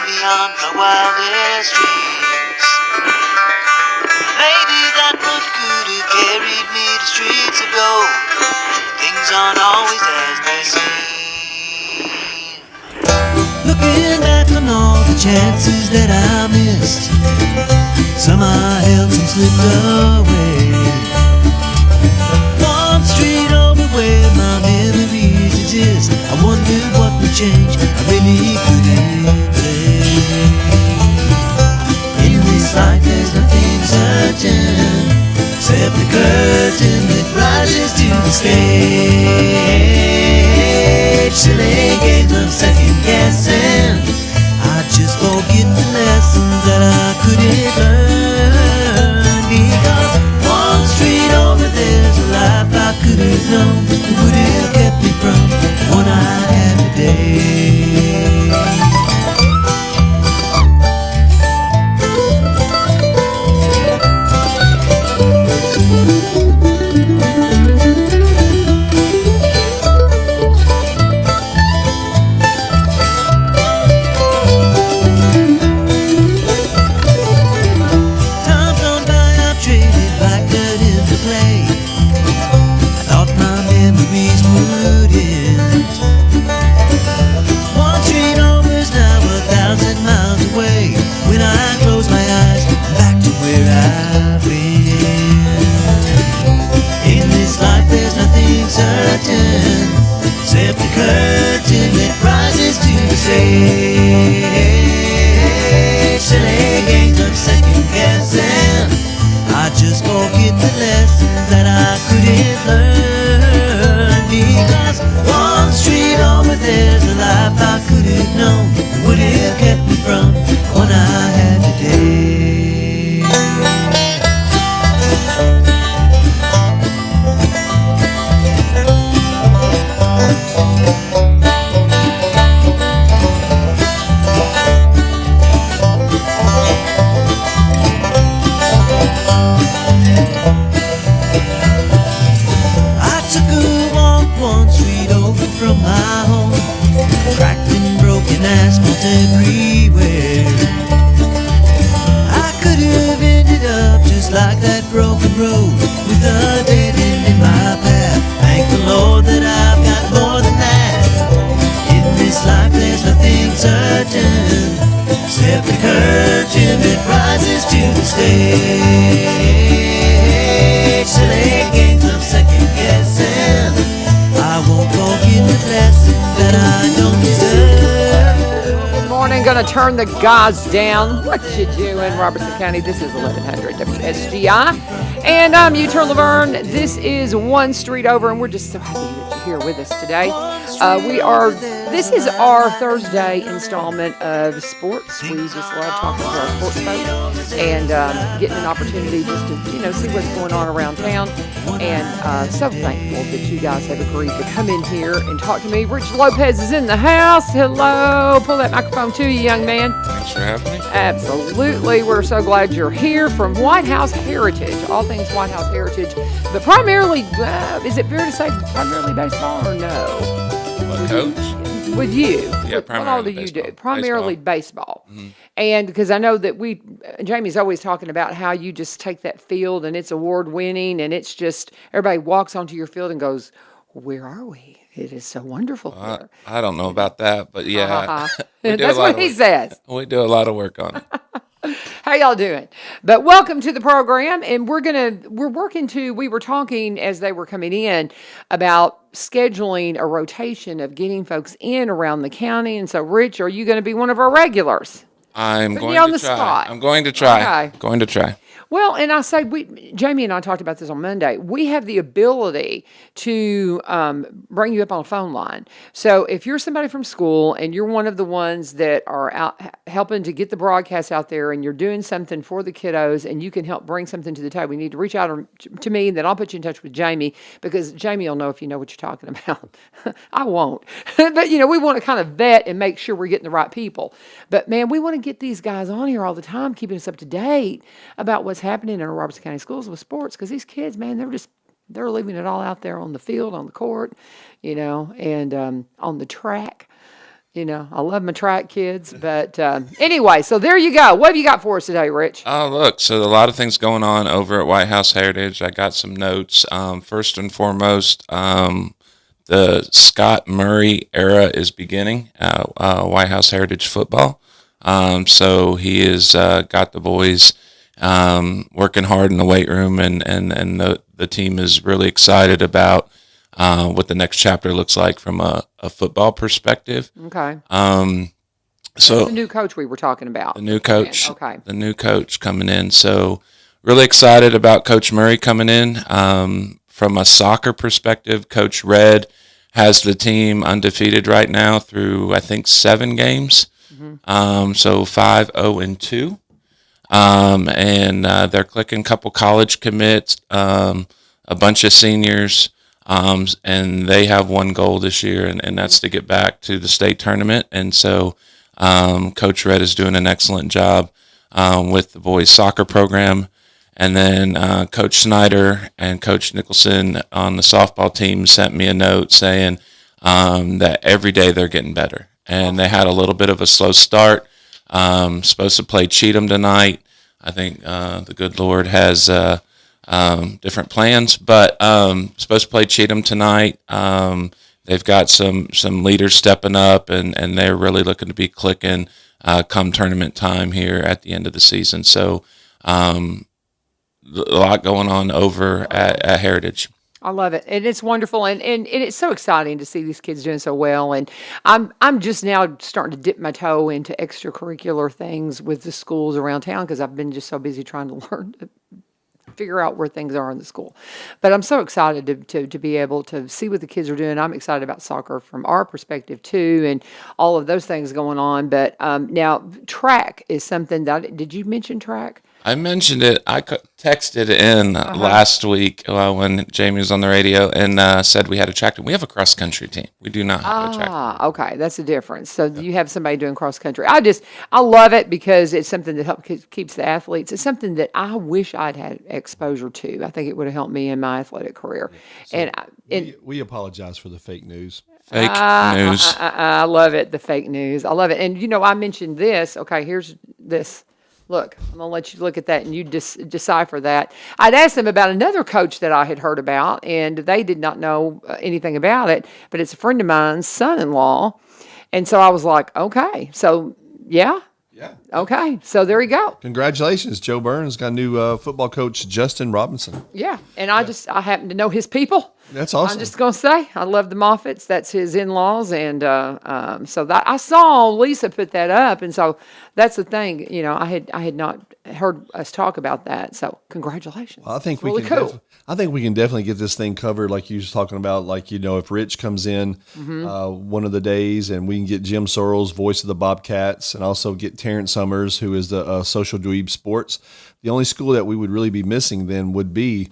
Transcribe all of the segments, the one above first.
beyond my wildest dreams. Maybe that road could have carried me to streets of gold. Things aren't always as they seem. Looking back on all the chances that I missed, some I held, some slipped away. One street over where my memories exist, I wondered what would change, I really couldn't say. In this life there's nothing certain, except the curtain that rises to the stage. Silly games of second guessing, I just forget the lessons that I couldn't learn. Because one street over there's a life I could have known that would have kept me from the one I had today. Except the curtain that rises to the stage. Silly games of second guessing, I just forget the lessons that I couldn't learn. Because one street over there's a life I could have known that would have kept me from the one I had today. From my home, cracked and broken asphalt everywhere. I could have ended up just like that broken road, with a dead end in my path. Thank the Lord that I've got more than that. In this life there's nothing certain, except the curtain that rises to the stage. Silly games of second guessing, I won't forget the lessons that I don't deserve. Good morning. Gonna turn the guys down. What you doing, Robertson County? This is 1100 WSGI, and I'm Utah Laverne. This is One Street Over, and we're just so happy that you're here with us today. This is our Thursday installment of sports. We just love talking to our sports folks and getting an opportunity just to, see what's going on around town. And so thankful that you guys have agreed to come in here and talk to me. Rich Lopez is in the house. Hello. Pull that microphone to you, young man. Thanks for having me. Absolutely. We're so glad you're here from White House Heritage. All things White House Heritage. But primarily, is it fair to say primarily baseball or no? What, coach? With you. Yeah, primarily what all do baseball. you do? Primarily baseball. Mm-hmm. And because I know that Jamie's always talking about how you just take that field and it's award winning and it's just, everybody walks onto your field and goes, where are we? It is so wonderful here. I don't know about that, but yeah. That's what he says. We do a lot of work on it. How y'all doing? But welcome to the program, and we were talking as they were coming in about scheduling a rotation of getting folks in around the county. And so, Rich, are you going to be one of our regulars? I'm Putting going you on to the try. spot. I'm going to try. Okay. Going to try. Well, and I say, Jamie and I talked about this on Monday. We have the ability to bring you up on a phone line. So if you're somebody from school and you're one of the ones that are out helping to get the broadcast out there and you're doing something for the kiddos and you can help bring something to the table, we need to reach out to me, and then I'll put you in touch with Jamie, because Jamie will know if you know what you're talking about. I won't. But, we want to kind of vet and make sure we're getting the right people. But, man, we want to get these guys on here all the time, keeping us up to date about what's happening in our Robertson County schools with sports, because these kids, man, they're leaving it all out there on the field, on the court, and on the track. I love my track kids, but anyway, so there you go. What have you got for us today, Rich? Oh, look, so a lot of things going on over at White House Heritage. I got some notes. First and foremost, the Scott Murray era is beginning at White House Heritage football. So he has got the boys working hard in the weight room, and the team is really excited about what the next chapter looks like from a football perspective. Okay. So That's the new coach we were talking about. the new coach, Okay. the new coach coming in. So really excited about Coach Murray coming in. From a soccer perspective, Coach Red has the team undefeated right now through, I think, 7 games. So 5-0-2. And they're clicking a couple college commits, a bunch of seniors. And they have one goal this year, and that's to get back to the state tournament. And so Coach Red is doing an excellent job with the boys' soccer program. And then Coach Snyder and Coach Nicholson on the softball team sent me a note saying that every day they're getting better. And they had a little bit of a slow start. Supposed to play Cheatham tonight. I think the good Lord has different plans, but supposed to play Cheatham tonight. They've got some leaders stepping up, and they're really looking to be clicking come tournament time here at the end of the season. So a lot going on over at Heritage. I love it, and it's wonderful, and it's so exciting to see these kids doing so well. And I'm just now starting to dip my toe into extracurricular things with the schools around town because I've been just so busy trying to learn to figure out where things are in the school. But I'm so excited to be able to see what the kids are doing. I'm excited about soccer from our perspective too, and all of those things going on. But now track is something that, did you mention track? I mentioned it. I texted in last week when Jamie was on the radio and said we had a track team. We have a cross country team. We do not have a track team. Okay, that's the difference. So you have somebody doing cross country. I love it because it's something that keeps the athletes. It's something that I wish I'd had exposure to. I think it would have helped me in my athletic career. So we apologize for the fake news. Fake news. I love it. The fake news. I love it. And I mentioned this. Okay, here's this. Look, I'm going to let you look at that and you decipher that. I'd asked them about another coach that I had heard about, and they did not know anything about it, but it's a friend of mine's son-in-law. And so I was like, okay. So, yeah. Yeah. Okay. So there you go. Congratulations. Joe Burns got a new football coach, Justin Robinson. Yeah. And I happen to know his people. That's awesome. I'm just going to say, I love the Moffats. That's his in-laws. And so that I saw Lisa put that up. And so that's the thing, I had not heard us talk about that. So congratulations. Well, I think it's really cool. I think we can definitely get this thing covered, like you was talking about. Like if Rich comes in one of the days, and we can get Jim Sorrells, voice of the Bobcats, and also get Terrence Summers, who is the Social Dweeb Sports. The only school that we would really be missing then would be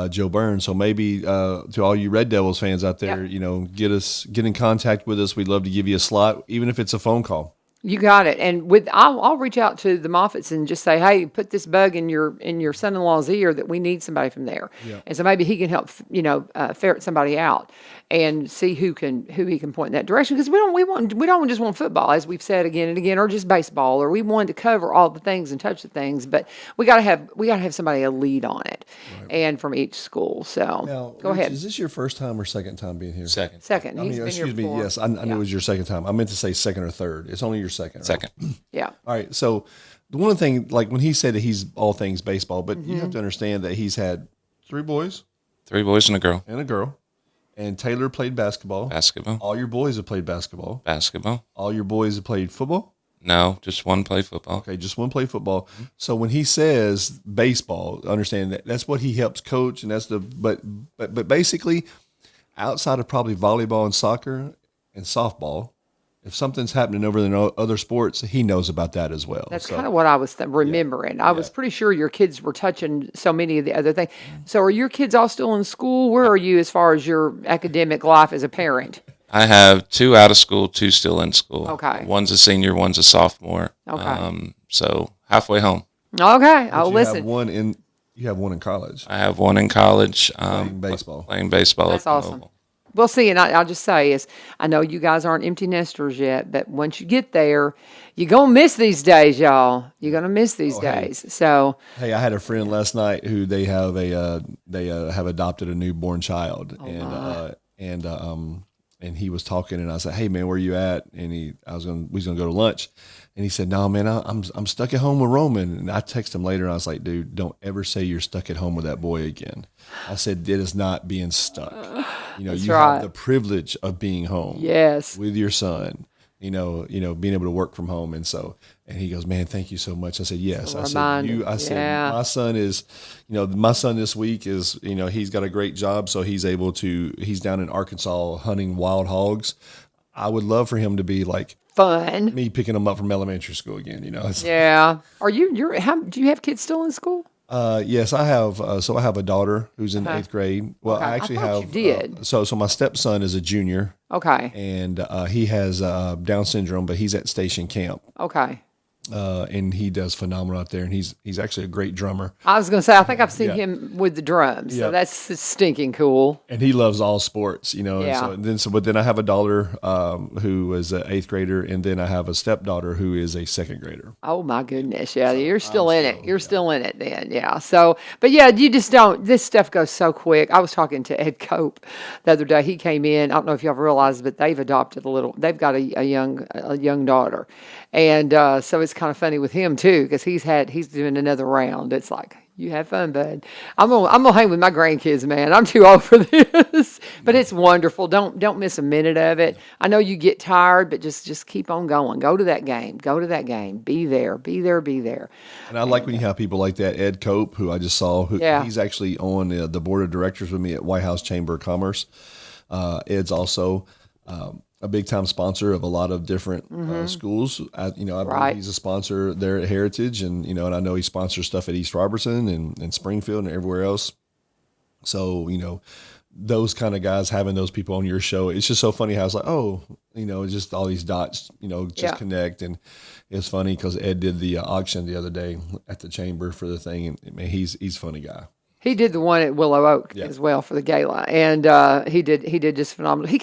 Joe Burns. So maybe to all you Red Devils fans out there, get in contact with us. We'd love to give you a slot, even if it's a phone call. You got it. And I'll reach out to the Moffats and just say, hey, put this bug in your son-in-law's ear that we need somebody from there. Yeah. And so maybe he can help, ferret somebody out and see who he can point in that direction. Because we don't just want football, as we've said again and again, or just baseball, or we want to cover all the things and touch the things. But we gotta have somebody a lead on it, right. And from each school. So now, go ahead. Is this your first time or second time being here? Second. Excuse me. Yes, I knew it was your second time. I meant to say second or third. It's only your second. Right? Second. Yeah. All right. So the one thing, like when he said that he's all things baseball, but you have to understand that he's had 3 boys. 3 boys and a girl. And Taylor played basketball. All your boys have played basketball. All your boys have played football. No, just one played football. Okay, just one played football. Mm-hmm. So when he says baseball, understand that's what he helps coach, and that's but basically, outside of probably volleyball and soccer and softball, if something's happening over in other sports, he knows about that as well. That's kind of what I was remembering. I was pretty sure your kids were touching so many of the other things. So are your kids all still in school? Where are you as far as your academic life as a parent? I have 2 out of school, 2 still in school. Okay. One's a senior, one's a sophomore. Okay. So halfway home. Okay. But listen. You have one in college. I have one in college. Playing baseball. Playing baseball. That's awesome. we'll see. And I'll just say is, I know you guys aren't empty nesters yet, but once you get there, you're going to miss these days, y'all. You're going to miss these days. So, hey, I had a friend last night who they have have adopted a newborn child, and he was talking, and I said, "Hey man, where you at?" And we was gonna go to lunch, and he said, "No man, I'm stuck at home with Roman." And I texted him later, and I was like, "Dude, don't ever say you're stuck at home with that boy again." I said, "It is not being stuck. You have the privilege of being home, yes, with your son. Being able to work from home." And he goes, "Man, thank you so much." I said, "Yes." I said, "My son is, my son this week is, he's got a great job. So he's down in Arkansas hunting wild hogs. I would love for him to be like fun. Me picking him up from elementary school again, Yeah. Do you have kids still in school? Yes, I have. So I have a daughter who's in 8th grade. Well, Okay. I actually I thought have. you did. So my stepson is a junior. Okay. And he has Down syndrome, but he's at station camp. Okay. And he does phenomenal out there, and he's actually a great drummer. I was going to say, I think I've seen him with the drums, so Yeah. that's stinking cool. And he loves all sports, Yeah. But then I have a daughter who is an 8th grader, and then I have a stepdaughter who is a 2nd grader. Oh my goodness. Yeah. You're still in it. You're still in it then. Yeah. So, but yeah, you just don't, this stuff goes so quick. I was talking to Ed Cope the other day. He came in. I don't know if y'all realized, but they've adopted they've got a young daughter. And so it's kind of funny with him too, because he's doing another round. It's like, you have fun, bud. I'm gonna hang with my grandkids, man. I'm too old for this, but it's wonderful. Don't miss a minute of it. I know you get tired, but just keep on going. Go to that game. Go to that game. Be there. Be there. Be there. And I like when you have people like that. Ed Cope, who I just saw, he's actually on the board of directors with me at White House Chamber of Commerce. Ed's also a big time sponsor of a lot of different schools. I believe he's a sponsor there at Heritage, and and I know he sponsors stuff at East Robertson and Springfield and everywhere else. So those kind of guys, having those people on your show, it's just so funny how it's like, just all these dots, connect. And it's funny because Ed did the auction the other day at the chamber for the thing, and man, he's a funny guy. He did the one at Willow Oak as well for the gala, and he did just phenomenal.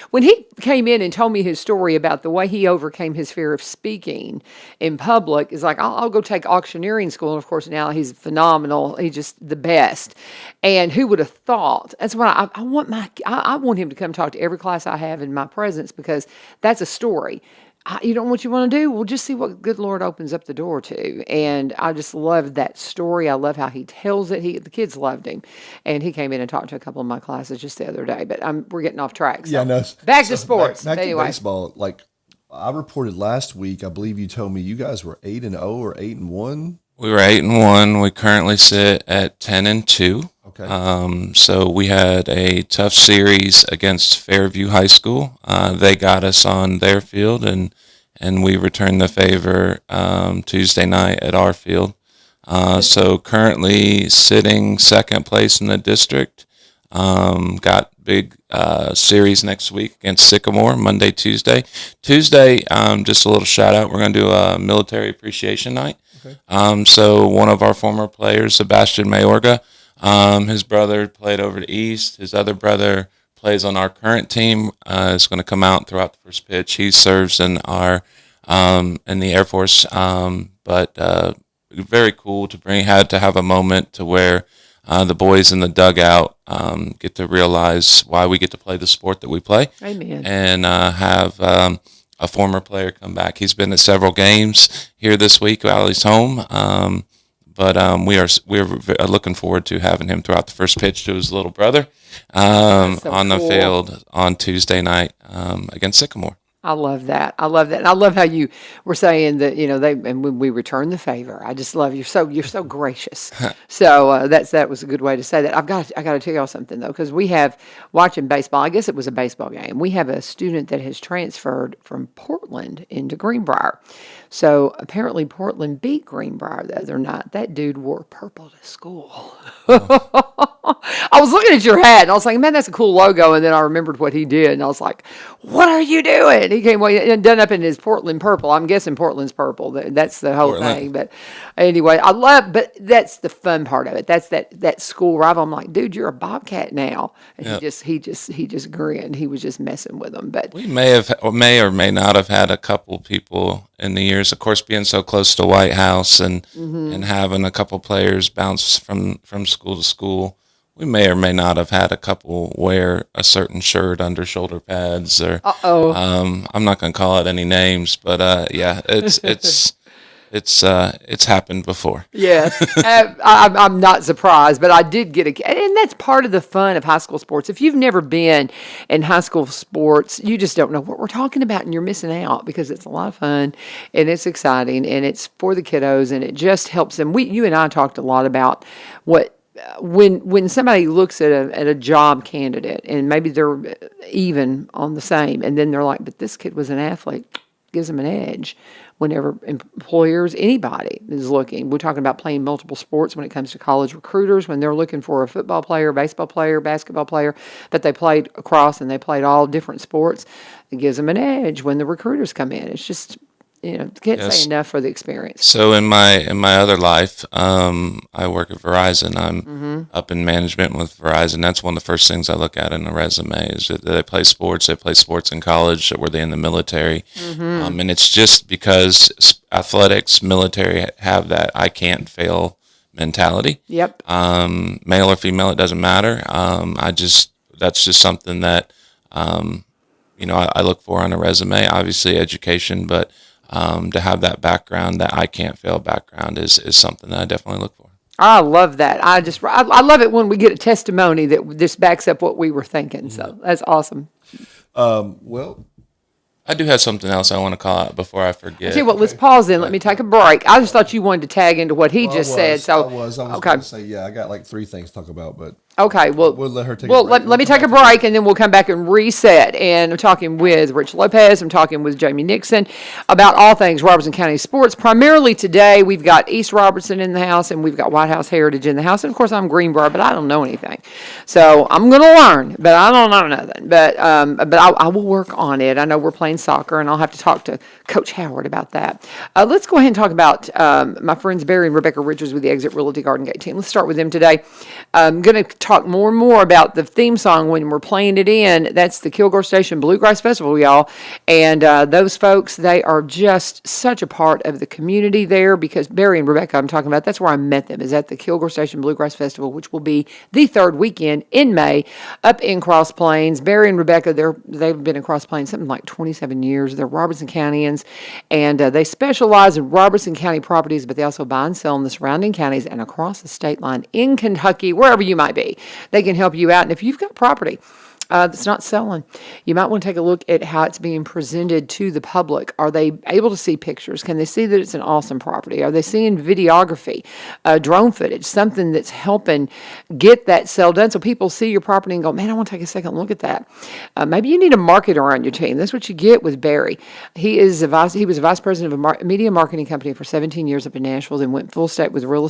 When he came in and told me his story about the way he overcame his fear of speaking in public. Is like, I'll go take auctioneering school, and of course now he's phenomenal. He's just the best. And who would have thought? That's why I want him to come talk to every class I have in my presence, because that's a story. You don't know what you want to do? Well, just see what good Lord opens up the door to. And I just loved that story. I love how he tells it. The kids loved him. And he came in and talked to a couple of my classes just the other day. But we're getting off track. So. Back to sports. Back anyway. to baseball. Like I reported last week, I believe you told me you guys were 8-0 or 8-1. We were 8-1. We currently sit at 10-2. Okay. So we had a tough series against Fairview High School. They got us on their field, and we returned the favor Tuesday night at our field. So currently sitting second place in the district. Got big series next week against Sycamore, Monday, Tuesday. Tuesday, just a little shout out. We're going to do a military appreciation night. Okay. So one of our former players, Sebastian Mayorga, his brother played over to East. His other brother plays on our current team. Is going to come out throughout the first pitch. He serves in our in the Air Force. But very cool to have a moment to where the boys in the dugout get to realize why we get to play the sport that we play. Amen. And have a former player come back. He's been at several games here this week while he's home. But we're looking forward to having him throughout the first pitch to his little brother on the field on Tuesday night against Sycamore. I love that. And I love how you were saying that, and when we return the favor. I just love you. You're so gracious. So that was a good way to say that. I got to tell y'all something though, because we have watching baseball. I guess it was a baseball game. We have a student that has transferred from Portland into Greenbrier. So apparently Portland beat Greenbrier the other night. That dude wore purple to school. I was looking at your hat and I was like, man, that's a cool logo. And then I remembered what he did and I was like, what are you doing? and he came away and done up in his Portland purple. I'm guessing Portland's purple. That's the whole Portland. thing. But anyway, but that's the fun part of it. That's that school rival. I'm like, dude, you're a Bobcat now. And Yep. he just grinned. He was just messing with them. But We may or may not have had a couple people in the years, of course, being so close to White House and having a couple players bounce from school to school. We may or may not have had a couple wear a certain shirt under shoulder pads, or I'm not going to call it any names, but yeah, it's happened before. yes, I'm not surprised, but I did get and that's part of the fun of high school sports. If you've never been in high school sports, you just don't know what we're talking about, and you're missing out because it's a lot of fun and it's exciting and it's for the kiddos and it just helps them. You and I talked a lot about what. When somebody looks at a job candidate and maybe they're even on the same, and then they're like, but this kid was an athlete, gives them an edge. Whenever employers, anybody is looking, we're talking about playing multiple sports when it comes to college recruiters, when they're looking for a football player, baseball player, basketball player, but they played across and they played all different sports, it gives them an edge when the recruiters come in. It's just, can't say enough for the experience. So in my other life, I work at Verizon. I'm up in management with Verizon. That's one of the first things I look at in a resume is that they play sports. They play sports in college. Were they in the military? And it's just because athletics, military have that I can't fail mentality. Yep. Male or female, it doesn't matter. That's just something that I look for on a resume. Obviously, education, but to have that background, that I can't fail background, is something that I definitely look for. I love that. I love it when we get a testimony that this backs up what we were thinking. So that's awesome. Well, I do have something else I want to call out before I forget. Tell you what, let's pause then. Let me take a break. I just thought you wanted to tag into what he just said. So I was okay. going to say, I got like 3 things to talk about, but Okay, well, we'll let her take a well, break. let me take a break, and then we'll come back and reset. And I'm talking with Rich Lopez. I'm talking with Jamie Nixon about all things Robertson County sports. Primarily today, we've got East Robertson in the house, and we've got White House Heritage in the house. And, of course, I'm Greenbrier, but I don't know anything. So I'm going to learn, but I don't know nothing. But I will work on it. I know we're playing soccer, and I'll have to talk to Coach Howard about that. Let's go ahead and talk about my friends Barry and Rebecca Richards with the Exit Realty Garden Gate team. Let's start with them today. I'm going to talk more and more about the theme song when we're playing it in. That's the Kilgore Station Bluegrass Festival, y'all. And those folks, they are just such a part of the community there because Barry and Rebecca, I'm talking about, that's where I met them, is at the Kilgore Station Bluegrass Festival, which will be the third weekend in May up in Cross Plains. Barry and Rebecca, they've been in Cross Plains something like 27 years. They're Robertson Countyans, and they specialize in Robertson County properties, but they also buy and sell in the surrounding counties and across the state line in Kentucky, wherever you might be. They can help you out. And if you've got property that's not selling, you might want to take a look at how it's being presented to the public. Are they able to see pictures? Can they see that it's an awesome property? Are they seeing videography, drone footage, something that's helping get that sale done so people see your property and go, man, I want to take a second look at that. Maybe you need a marketer on your team. That's what you get with Barry. He was a vice president of a media marketing company for 17 years up in Nashville, then went full time with real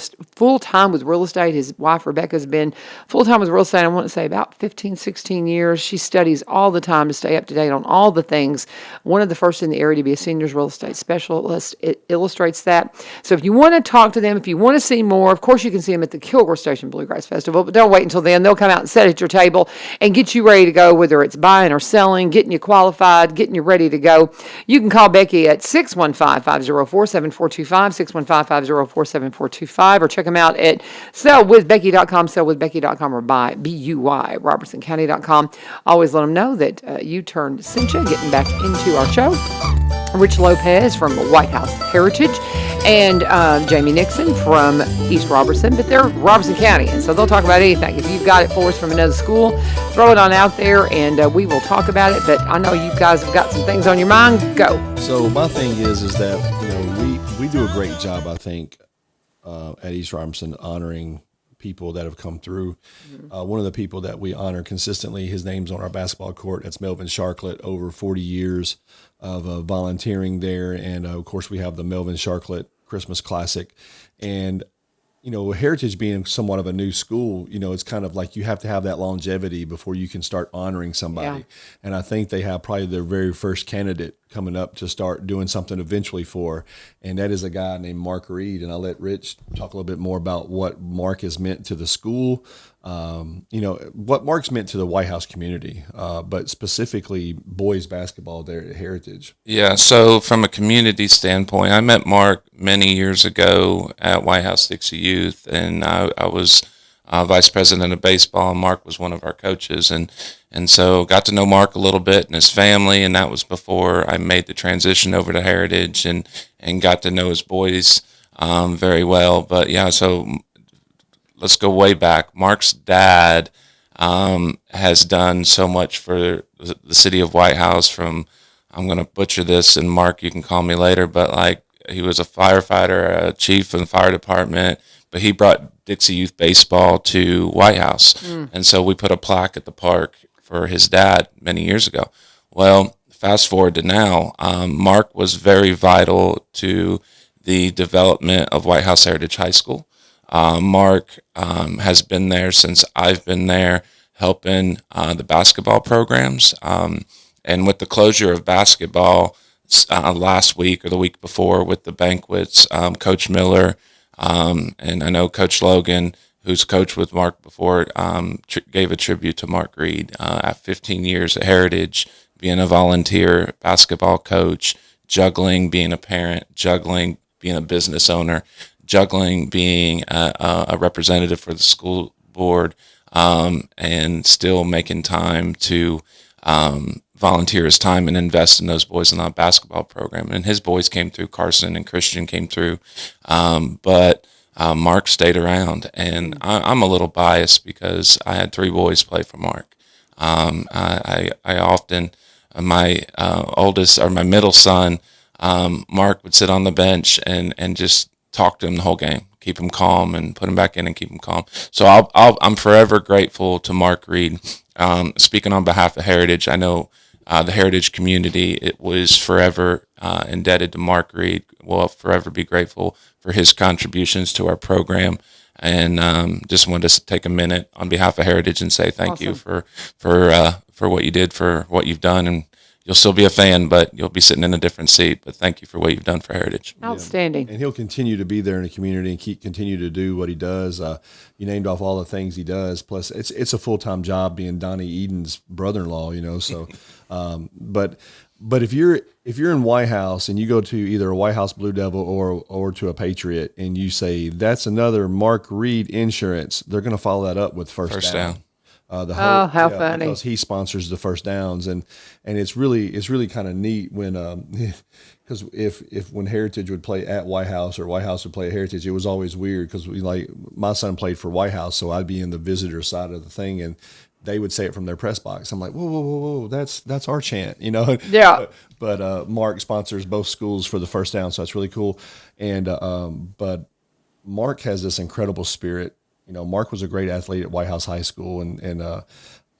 estate. His wife, Rebecca's been full-time with real estate, I want to say about 15, 16 years. She studies all the time to stay up to date on all the things. One of the first in the area to be a seniors real estate specialist. It illustrates that. So if you want to talk to them, if you want to see more, of course you can see them at the Kilgore Station Bluegrass Festival, but don't wait until then. They'll come out and sit at your table and get you ready to go, whether it's buying or selling, getting you qualified, getting you ready to go. You can call Becky at 615-504-7425, 615-504-7425, or check them out at sellwithbecky.com, sellwithbecky.com, or buy, B-U-Y, robertsoncounty.com. Always let them know that you turned Cincha, getting back into our show. Rich Lopez from White House Heritage, and Jamie Nixon from East Robertson, but they're Robertson County, and so they'll talk about anything. If you've got it for us from another school, throw it on out there, and we will talk about it, but I know you guys have got some things on your mind. Go. So my thing is that, we do a great job, I think, at East Robertson honoring people that have come through. One of the people that we honor consistently, his name's on our basketball court. That's Melvin Sharklet, over 40 years of volunteering there. And of course we have the Melvin Sharklet Christmas Classic. And Heritage being somewhat of a new school, it's kind of like you have to have that longevity before you can start honoring somebody. Yeah. And I think they have probably their very first candidate coming up to start doing something eventually for, and that is a guy named Mark Reed. And I'll let Rich talk a little bit more about what Mark has meant to the school, what Mark's meant to the White House community, but specifically boys basketball there at Heritage. Yeah, so from a community standpoint, I met Mark many years ago at White House Dixie Youth, and I was vice president of baseball, and Mark was one of our coaches, and so got to know Mark a little bit and his family, and that was before I made the transition over to Heritage, and got to know his boys very well. But yeah, so let's go way back. Mark's dad has done so much for the city of White House. From, I'm going to butcher this, and Mark, you can call me later, but like he was a firefighter, a chief in the fire department, but he brought Dixie Youth Baseball to White House. And so we put a plaque at the park for his dad many years ago. Well, fast forward to now, Mark was very vital to the development of White House Heritage High School. Mark has been there since I've been there, helping the basketball programs. And with the closure of basketball last week or the week before with the banquets, Coach Miller and I know Coach Logan, who's coached with Mark before, gave a tribute to Mark Reed at 15 years at Heritage, being a volunteer basketball coach, juggling being a parent, juggling being a business owner, juggling being a representative for the school board, and still making time to volunteer his time and invest in those boys in that basketball program. And his boys came through, Carson and Christian came through, but Mark stayed around. And I'm a little biased because I had 3 boys play for Mark. I often, my oldest or my middle son, Mark would sit on the bench and just talk to him the whole game, keep him calm, and put him back in and keep him calm. So I'm forever grateful to Mark Reed. Speaking on behalf of Heritage, I know the Heritage community, it was forever indebted to Mark Reed. We'll forever be grateful for his contributions to our program. And just wanted to take a minute on behalf of Heritage and say thank you for what you did, for what you've done. And you'll still be a fan, but you'll be sitting in a different seat. But thank you for what you've done for Heritage. Outstanding. And he'll continue to be there in the community and continue to do what he does. You named off all the things he does. Plus, it's a full-time job being Donnie Eden's brother-in-law. So, but if you're in White House and you go to either a White House Blue Devil or to a Patriot and you say that's another Mark Reed insurance, they're going to follow that up with first down. How funny! Because he sponsors the first downs, and it's really kind of neat when because if when Heritage would play at White House or White House would play at Heritage, it was always weird because my son played for White House, so I'd be in the visitor side of the thing, and they would say it from their press box. I'm like, whoa, that's our chant, Yeah. But Mark sponsors both schools for the first down, so that's really cool. And but Mark has this incredible spirit. Mark was a great athlete at White House High School, and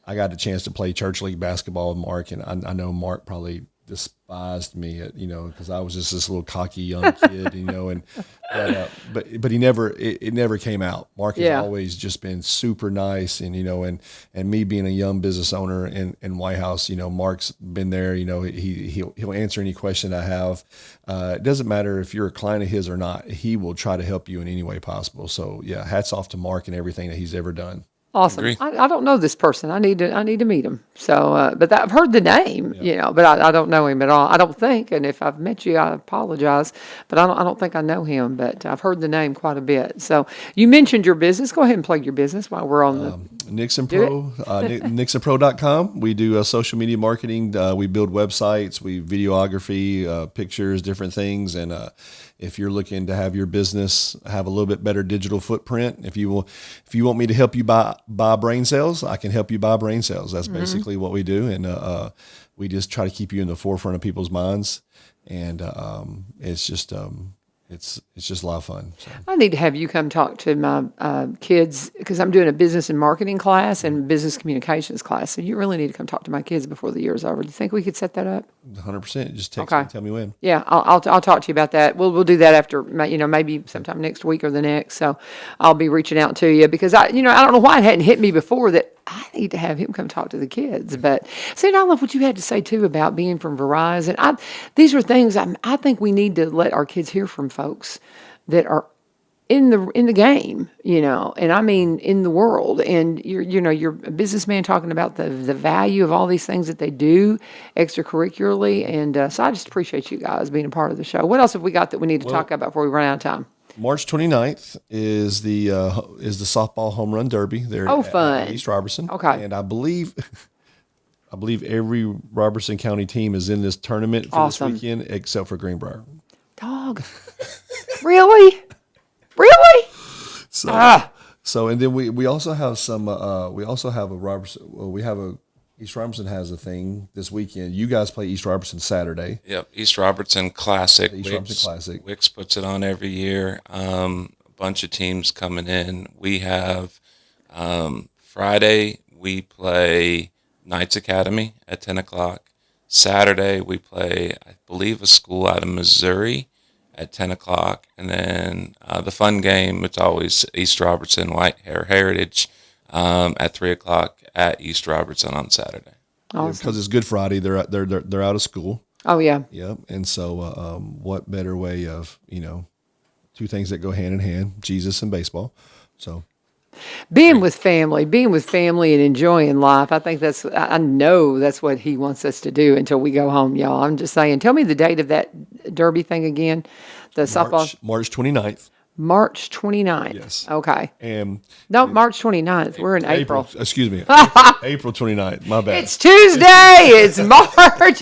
I got a chance to play church league basketball with Mark, and I know Mark probably despised me, because I was just this little cocky young kid, but he never, it never came out. Mark has always just been super nice, and me being a young business owner in White House, Mark's been there. He'll answer any question I have. It doesn't matter if you're a client of his or not. He will try to help you in any way possible. So yeah, hats off to Mark and everything that he's ever done. Awesome. I don't know this person. I need to meet him. So, but I've heard the name, but I don't know him at all. I don't think. And if I've met you, I apologize, but I don't think I know him. But I've heard the name quite a bit. So you mentioned your business. Go ahead and plug your business while we're on the Nixon Pro, NixonPro.com. We do social media marketing. We build websites. We videography, pictures, different things, and if you're looking to have your business have a little bit better digital footprint, if you want me to help you buy brain cells, I can help you buy brain cells. That's basically what we do, and we just try to keep you in the forefront of people's minds. And it's just it's just a lot of fun. So. I need to have you come talk to my kids because I'm doing a business and marketing class and business communications class. So you really need to come talk to my kids before the year's over. Do you think we could set that up? 100%. Just text Okay. me, tell me when. Yeah, I'll talk to you about that. We'll do that after, maybe sometime next week or the next. So I'll be reaching out to you because I don't know why it hadn't hit me before that I need to have him come talk to the kids. But see, I love what you had to say too about being from Verizon. These are things I think we need to let our kids hear from folks that are in the game, and I mean in the world. And you're a businessman talking about the value of all these things that they do extracurricularly. And so I just appreciate you guys being a part of the show. What else have we got that we need to talk about before we run out of time? March 29th is the softball home run derby there fun. at East Robertson. Okay. And I believe every Robertson County team is in this tournament for Awesome. this weekend except for Greenbrier. Dog. Really? Really? So and then we also have some we also have a Robertson East Robertson has a thing this weekend. You guys play East Robertson Saturday. Yep, East Robertson Classic. East Robertson Classic. Wicks puts it on every year. A bunch of teams coming in. We have Friday we play Knights Academy at 10 o'clock. Saturday we play, I believe, a school out of Missouri at 10 o'clock. And then the fun game, it's always East Robertson White Hair Heritage at 3 o'clock at East Robertson on Saturday. Awesome. Because it's Good Friday, they're out of school. Oh, yeah. Yep. And so what better way of, two things that go hand in hand, Jesus and baseball. So Being with family and enjoying life. I know that's what he wants us to do until we go home, y'all. I'm just saying. Tell me the date of that derby thing again. The softball. March 29th. March 29th. Yes. Okay. And March 29th. We're in April. Excuse me. April 29th. My bad. It's Tuesday. It's March.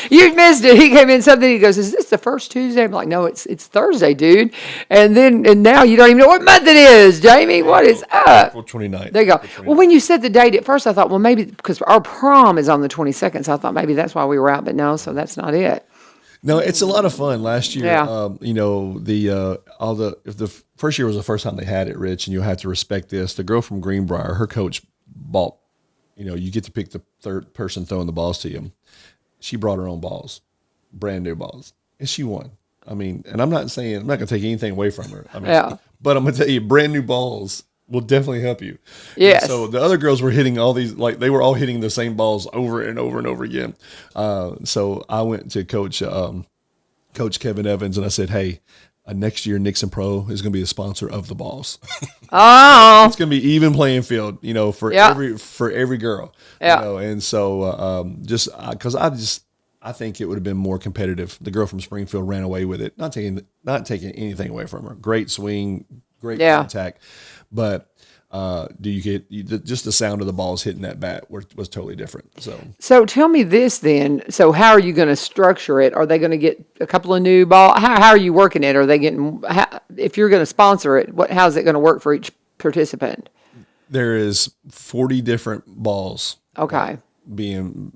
You missed it. He came in something. He goes, "Is this the first Tuesday?" I'm like, "No, it's Thursday, dude." And now you don't even know what month it is, Jamie. What is up? April 29th. There you go. Well, when you said the date at first, I thought, well, maybe because our prom is on the 22nd, so I thought maybe that's why we were out. But no, so that's not it. No, it's a lot of fun. Last year, Yeah. If the first year was the first time they had it, Rich, and you have to respect this. The girl from Greenbrier, her coach bought, you get to pick the third person throwing the balls to you. She brought her own balls, brand new balls, and she won. I mean, and I'm not going to take anything away from her. I mean, Yeah. But I'm going to tell you, brand new balls will definitely help you. Yes. And so the other girls were hitting all these, they were all hitting the same balls over and over and over again. So I went to Coach Kevin Evans and I said, "Hey, next year Nixon Pro is going to be the sponsor of the balls. Oh. It's going to be even playing field, for Yeah. every girl. Yeah. And so because I think it would have been more competitive. The girl from Springfield ran away with it, not taking anything away from her. Great swing, great contact. But do you get just the sound of the balls hitting that bat was totally different. So tell me this then. So how are you going to structure it? Are they going to get a couple of new balls? How are you working it? Are they getting? If you're going to sponsor it, how's it going to work for each participant? there is 40 different balls. Okay. Being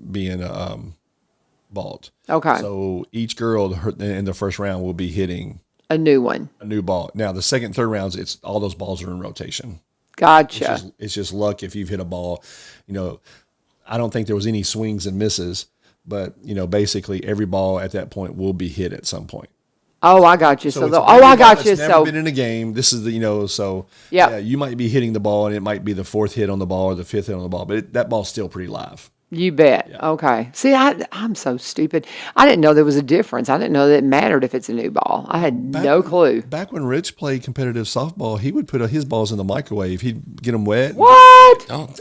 balled. Okay. So each girl in the first round will be hitting A new one. a new ball. Now the second, third rounds, it's all those balls are in rotation. Gotcha. It's just luck if you've hit a ball. You know, I don't think there was any swings and misses, but basically every ball at that point will be hit at some point. Oh, I got you. So, it's I got you. It's never So been in a game. This is Yep. yeah, you might be hitting the ball and it might be the fourth hit on the ball or the fifth hit on the ball, but that ball's still pretty live. you bet. Yeah. Okay. See, I'm so stupid. I didn't know there was a difference. I didn't know that it mattered if it's a new ball. I had no clue. Back when Rich played competitive softball, he would put his balls in the microwave. He'd get them wet. What? Don't.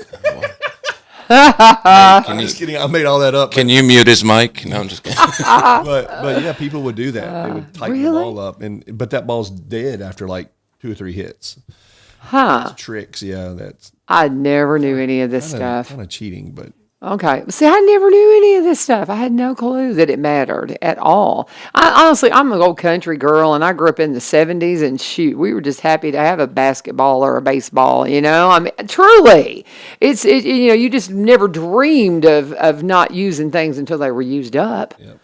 Can you, Just kidding. I made all that up. can you mute his mic? No, I'm just kidding. But yeah, people would do that. They would tighten the really? ball up, but that ball's dead after like 2 or 3 hits. Huh. Tricks, yeah, that's I never knew any of this stuff. kind of cheating, but Okay. See, I never knew any of this stuff. I had no clue that it mattered at all. Honestly, I'm an old country girl, and I grew up in the 70s, and shoot, we were just happy to have a basketball or a baseball, I mean, truly. You just never dreamed of not using things until they were used up. Yep.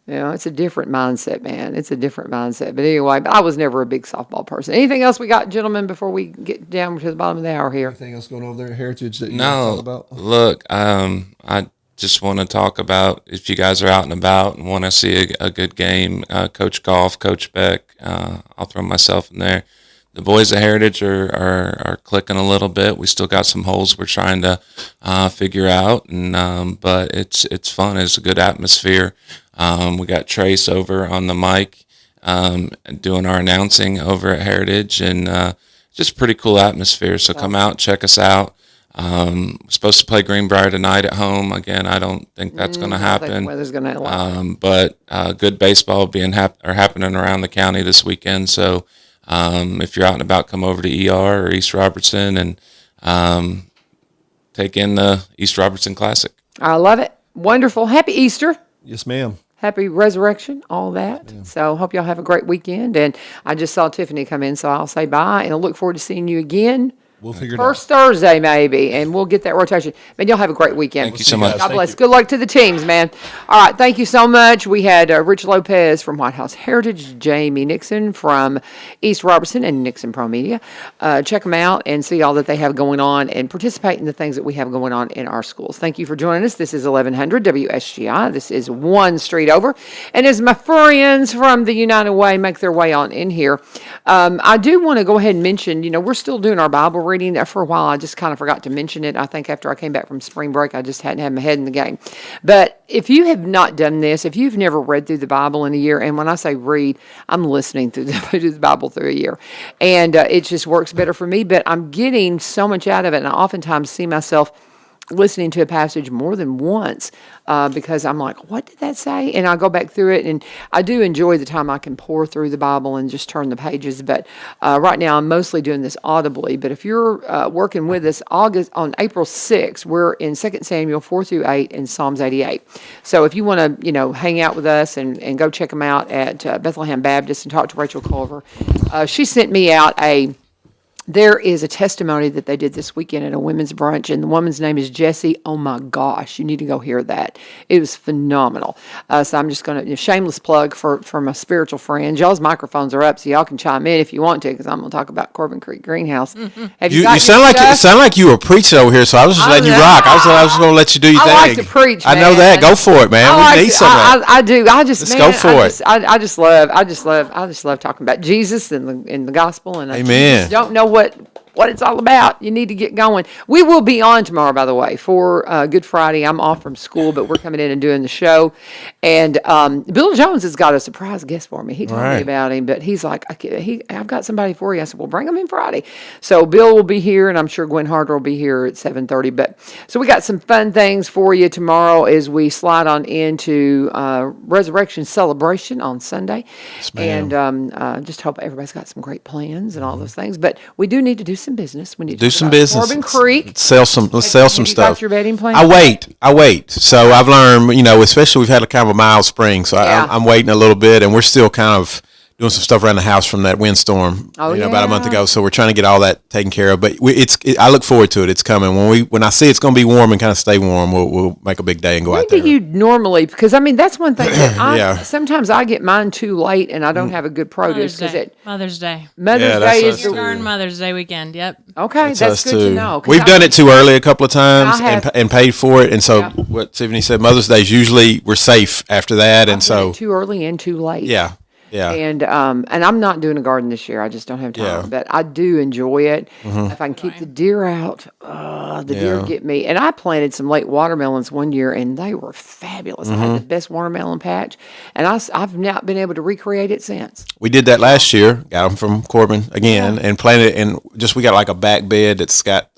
It's a different mindset, man. It's a different mindset. But anyway, I was never a big softball person. Anything else we got, gentlemen, before we get down to the bottom of the hour here? Anything else going over there at Heritage that you want to talk about? Look, I just want to talk about if you guys are out and about and want to see a good game, Coach Goff, Coach Beck, I'll throw myself in there. The boys at Heritage are clicking a little bit. We still got some holes we're trying to figure out, and but it's fun. It's a good atmosphere. We got Trace over on the mic doing our announcing over at Heritage, and just pretty cool atmosphere. So come out, check us out. We're supposed to play Greenbrier tonight at home. Again, I don't think that's going to happen. I think the weather's going to allow. But good baseball happening around the county this weekend. So if you're out and about, come over to ER or East Robertson and take in the East Robertson Classic. I love it. Wonderful. Happy Easter. Yes, ma'am. Happy Resurrection, all that. Yeah. So hope y'all have a great weekend. And I just saw Tiffany come in, so I'll say bye, and I look forward to seeing you again. We'll figure it out. First Thursday, maybe, and we'll get that rotation. Man, y'all have a great weekend. Thank you so much. God bless. Good luck to the teams, man. All right, thank you so much. We had Rich Lopez from White House Heritage, Jamie Nixon from East Robertson and Nixon Pro Media. Check them out and see all that they have going on and participate in the things that we have going on in our schools. Thank you for joining us. This is 1100 WSGI. This is one street over. And as my friends from the United Way make their way on in here, I do want to go ahead and mention, we're still doing our Bible reading. For a while, I just kind of forgot to mention it. I think after I came back from spring break, I just hadn't had my head in the game. But if you have not done this, if you've never read through the Bible in a year, and when I say read, I'm listening through the Bible through a year, and it just works better for me, but I'm getting so much out of it, and I oftentimes see myself listening to a passage more than once because I'm like, what did that say? And I go back through it, and I do enjoy the time I can pour through the Bible and just turn the pages. But right now, I'm mostly doing this audibly. But if you're working with us, on April 6th, we're in 2 Samuel 4 through 8 and Psalms 88. So if you want to, hang out with us and go check them out at Bethlehem Baptist and talk to Rachel Culver, she sent me out There is a testimony that they did this weekend at a women's brunch, and the woman's name is Jessie. Oh my gosh, you need to go hear that. It was phenomenal. So I'm just going to, shameless plug for my spiritual friends. Y'all's microphones are up, so y'all can chime in if you want to, because I'm going to talk about Corbin Creek Greenhouse. Mm-hmm. You sound like you were preaching over here, so I was just letting you rock. I was going to let you do your thing. I like to preach, man. I know that. Go for it, man. We need some of that. I do. Let's go for it. I just love talking about Jesus and the gospel, and Amen. I just don't know what it's all about. You need to get going. We will be on tomorrow, by the way, for Good Friday. I'm off from school, but we're coming in and doing the show. And Bill Jones has got a surprise guest for me. He told me about him, but he's like, I've got somebody for you. I said, well, bring him in Friday. So Bill will be here, and I'm sure Gwen Harder will be here at 7:30. But so we got some fun things for you tomorrow as we slide on into Resurrection Celebration on Sunday. Yes, and just hope everybody's got some great plans and all those things. But we do need to do some business. We need to do some business. Corbin Creek. Let's sell some stuff. Got your bedding plan? I wait. So I've learned, especially we've had a kind of a mild spring, so I'm waiting a little bit, and we're still kind of doing some stuff around the house from that windstorm, about a month ago. So we're trying to get all that taken care of. But I look forward to it. It's coming. When I see it's going to be warm and kind of stay warm, we'll make a big day and go out there. When do you normally? Because that's one thing that sometimes I get mine too late and I don't have a good produce. Mother's Day. Mother's Day is darn Mother's Day weekend. Yep. Okay, that's good to know. We've done it too early a couple of times and paid for it. And so what Tiffany said, Mother's Day is usually we're safe after that. And so too early and too late. Yeah. Yeah. And I'm not doing a garden this year. I just don't have time. Yeah. But I do enjoy it. If I can keep the deer out, the deer get me. And I planted some late watermelons one year, and they were fabulous. I had the best watermelon patch, and I've not been able to recreate it since. We did that last year. Got them from Corbin again and planted it. And we got like a back bed that's got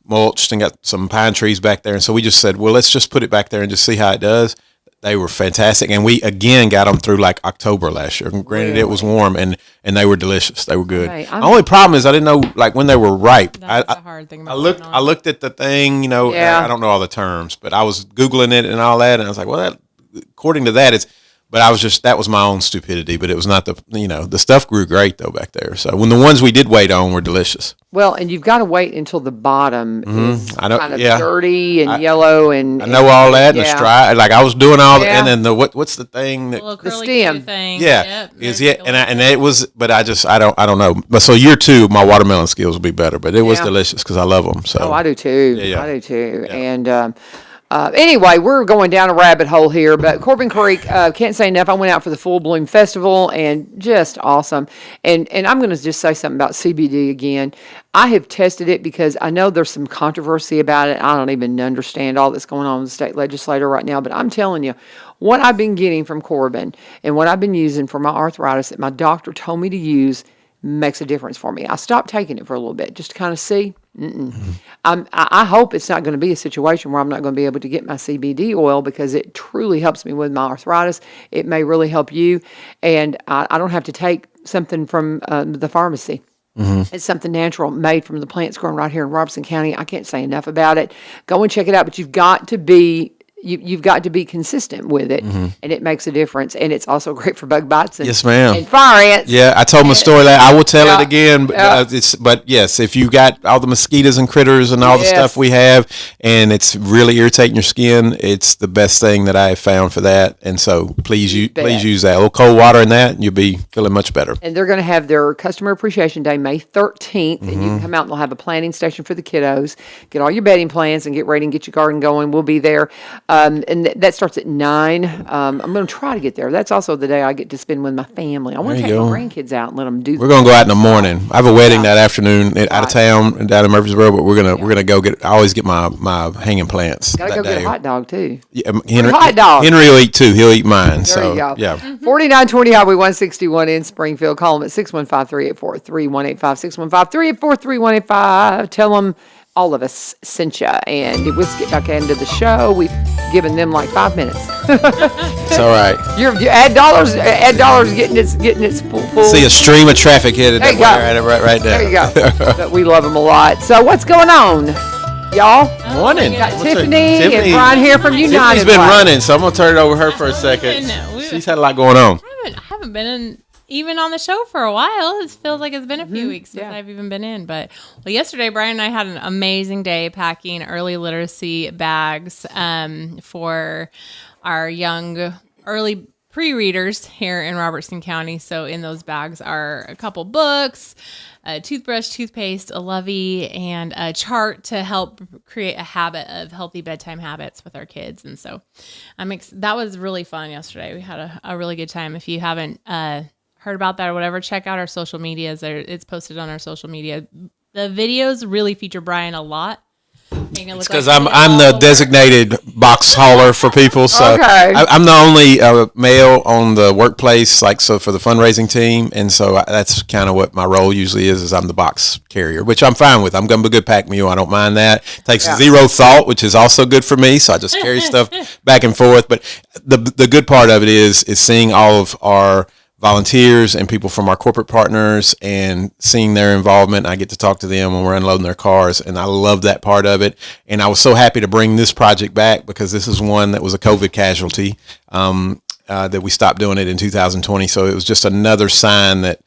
mulched and got some pine trees back there. And so we just said, well, let's just put it back there and just see how it does. They were fantastic, and we again got them through like October last year. Granted, it was warm, and they were delicious. They were good. Right. The only problem is I didn't know like when they were ripe. That's the hard thing about I looked at the thing, I don't know all the terms, but I was Googling it and all that, and I was like, well, according to that, it's But that was my own stupidity, but it was not the stuff grew great though back there. So when the ones we did wait on were delicious. Well, and you've got to wait until the bottom is I know- kind of yeah. dirty and yellow and I know all that, and yeah. it's dry. Like I was doing all, Yeah. and then what's the thing that? little The curly stem. Q thing. Yeah, Yep, is there's it, the little and it was, but I don't know. But so year 2, my watermelon skills will be better, but it was Yeah. delicious because I love them. So Oh, I do too. Yeah. I do too. And anyway, we're going down a rabbit hole here, but Corbin Creek, can't say enough. I went out for the Full Bloom Festival and just awesome. And I'm going to just say something about CBD again. I have tested it because I know there's some controversy about it. I don't even understand all that's going on with the state legislature right now, but I'm telling you, what I've been getting from Corbin and what I've been using for my arthritis that my doctor told me to use makes a difference for me. I stopped taking it for a little bit just to kind of see. I hope it's not going to be a situation where I'm not going to be able to get my CBD oil because it truly helps me with my arthritis. It may really help you, and I don't have to take something from the pharmacy. It's something natural, made from the plants grown right here in Robertson County. I can't say enough about it. Go and check it out, but you've got to be you've got to be consistent with it, and it makes a difference. And it's also great for bug bites and, Yes, ma'am. and fire ants. yeah, I told my story. I will tell Yeah. it again. But yes, if you got all the mosquitoes and critters and all the Yes. stuff we have, and it's really irritating your skin, it's the best thing that I have found for that. And so please bet. use that. A little cold water in that, and you'll be feeling much better. And they're going to have their Customer Appreciation Day, May 13th. And you can come out and they'll have a planting station for the kiddos. Get all your bedding plans and get ready and get your garden going. We'll be there. And that starts at 9. I'm going to try to get there. That's also the day I get to spend with my family. I want to There take you my go. grandkids out and let them do We're gonna go out in the morning. I have a wedding that afternoon out of Right. town down in Murfreesboro, but we're gonna go get. I always get my hanging plants. Got to that go day. get a hot dog, too. Yeah, Henry, hot dog. Henry will eat 2. He'll eat mine. There so you go. yeah. 4920 Highway 161 in Springfield. Call them at 615-384-3185. 615-384-3185. Tell them all of us sent you. And let's get back into the show. We've given them like 5 minutes. It's all right. You add dollars, getting its full. See a stream of traffic headed There that you way go. right there. There you go. But we love them a lot. So what's going on, y'all? Morning. Got What's her- Tiffany and Brian here from United. Tiffany's been Way. running, so I'm gonna turn it over her for a second. She's had a lot going on. I haven't been in even on the show for a while. It feels like it's been a few weeks since I've even been in. But yesterday, Brian and I had an amazing day packing early literacy bags for our young early pre-readers here in Robertson County. So in those bags are a couple books, a toothbrush, toothpaste, a lovey, and a chart to help create a habit of healthy bedtime habits with our kids. And so that was really fun yesterday. We had a really good time. If you haven't heard about that or whatever, check out our social medias. It's posted on our social media. The videos really feature Brian a lot. It's because I'm the designated box hauler for people. So Okay. I'm the only male on the workplace, like so for the fundraising team, and so that's kind of what my role usually is I'm the box carrier, which I'm fine with. I'm gonna be a good pack mule. I don't mind that. Takes zero thought, which is also good for me. So I just carry stuff back and forth. But the good part of it is seeing all of our volunteers and people from our corporate partners and seeing their involvement. I get to talk to them when we're unloading their cars, and I love that part of it. And I was so happy to bring this project back because this is one that was a COVID casualty that we stopped doing it in 2020. So it was just another sign that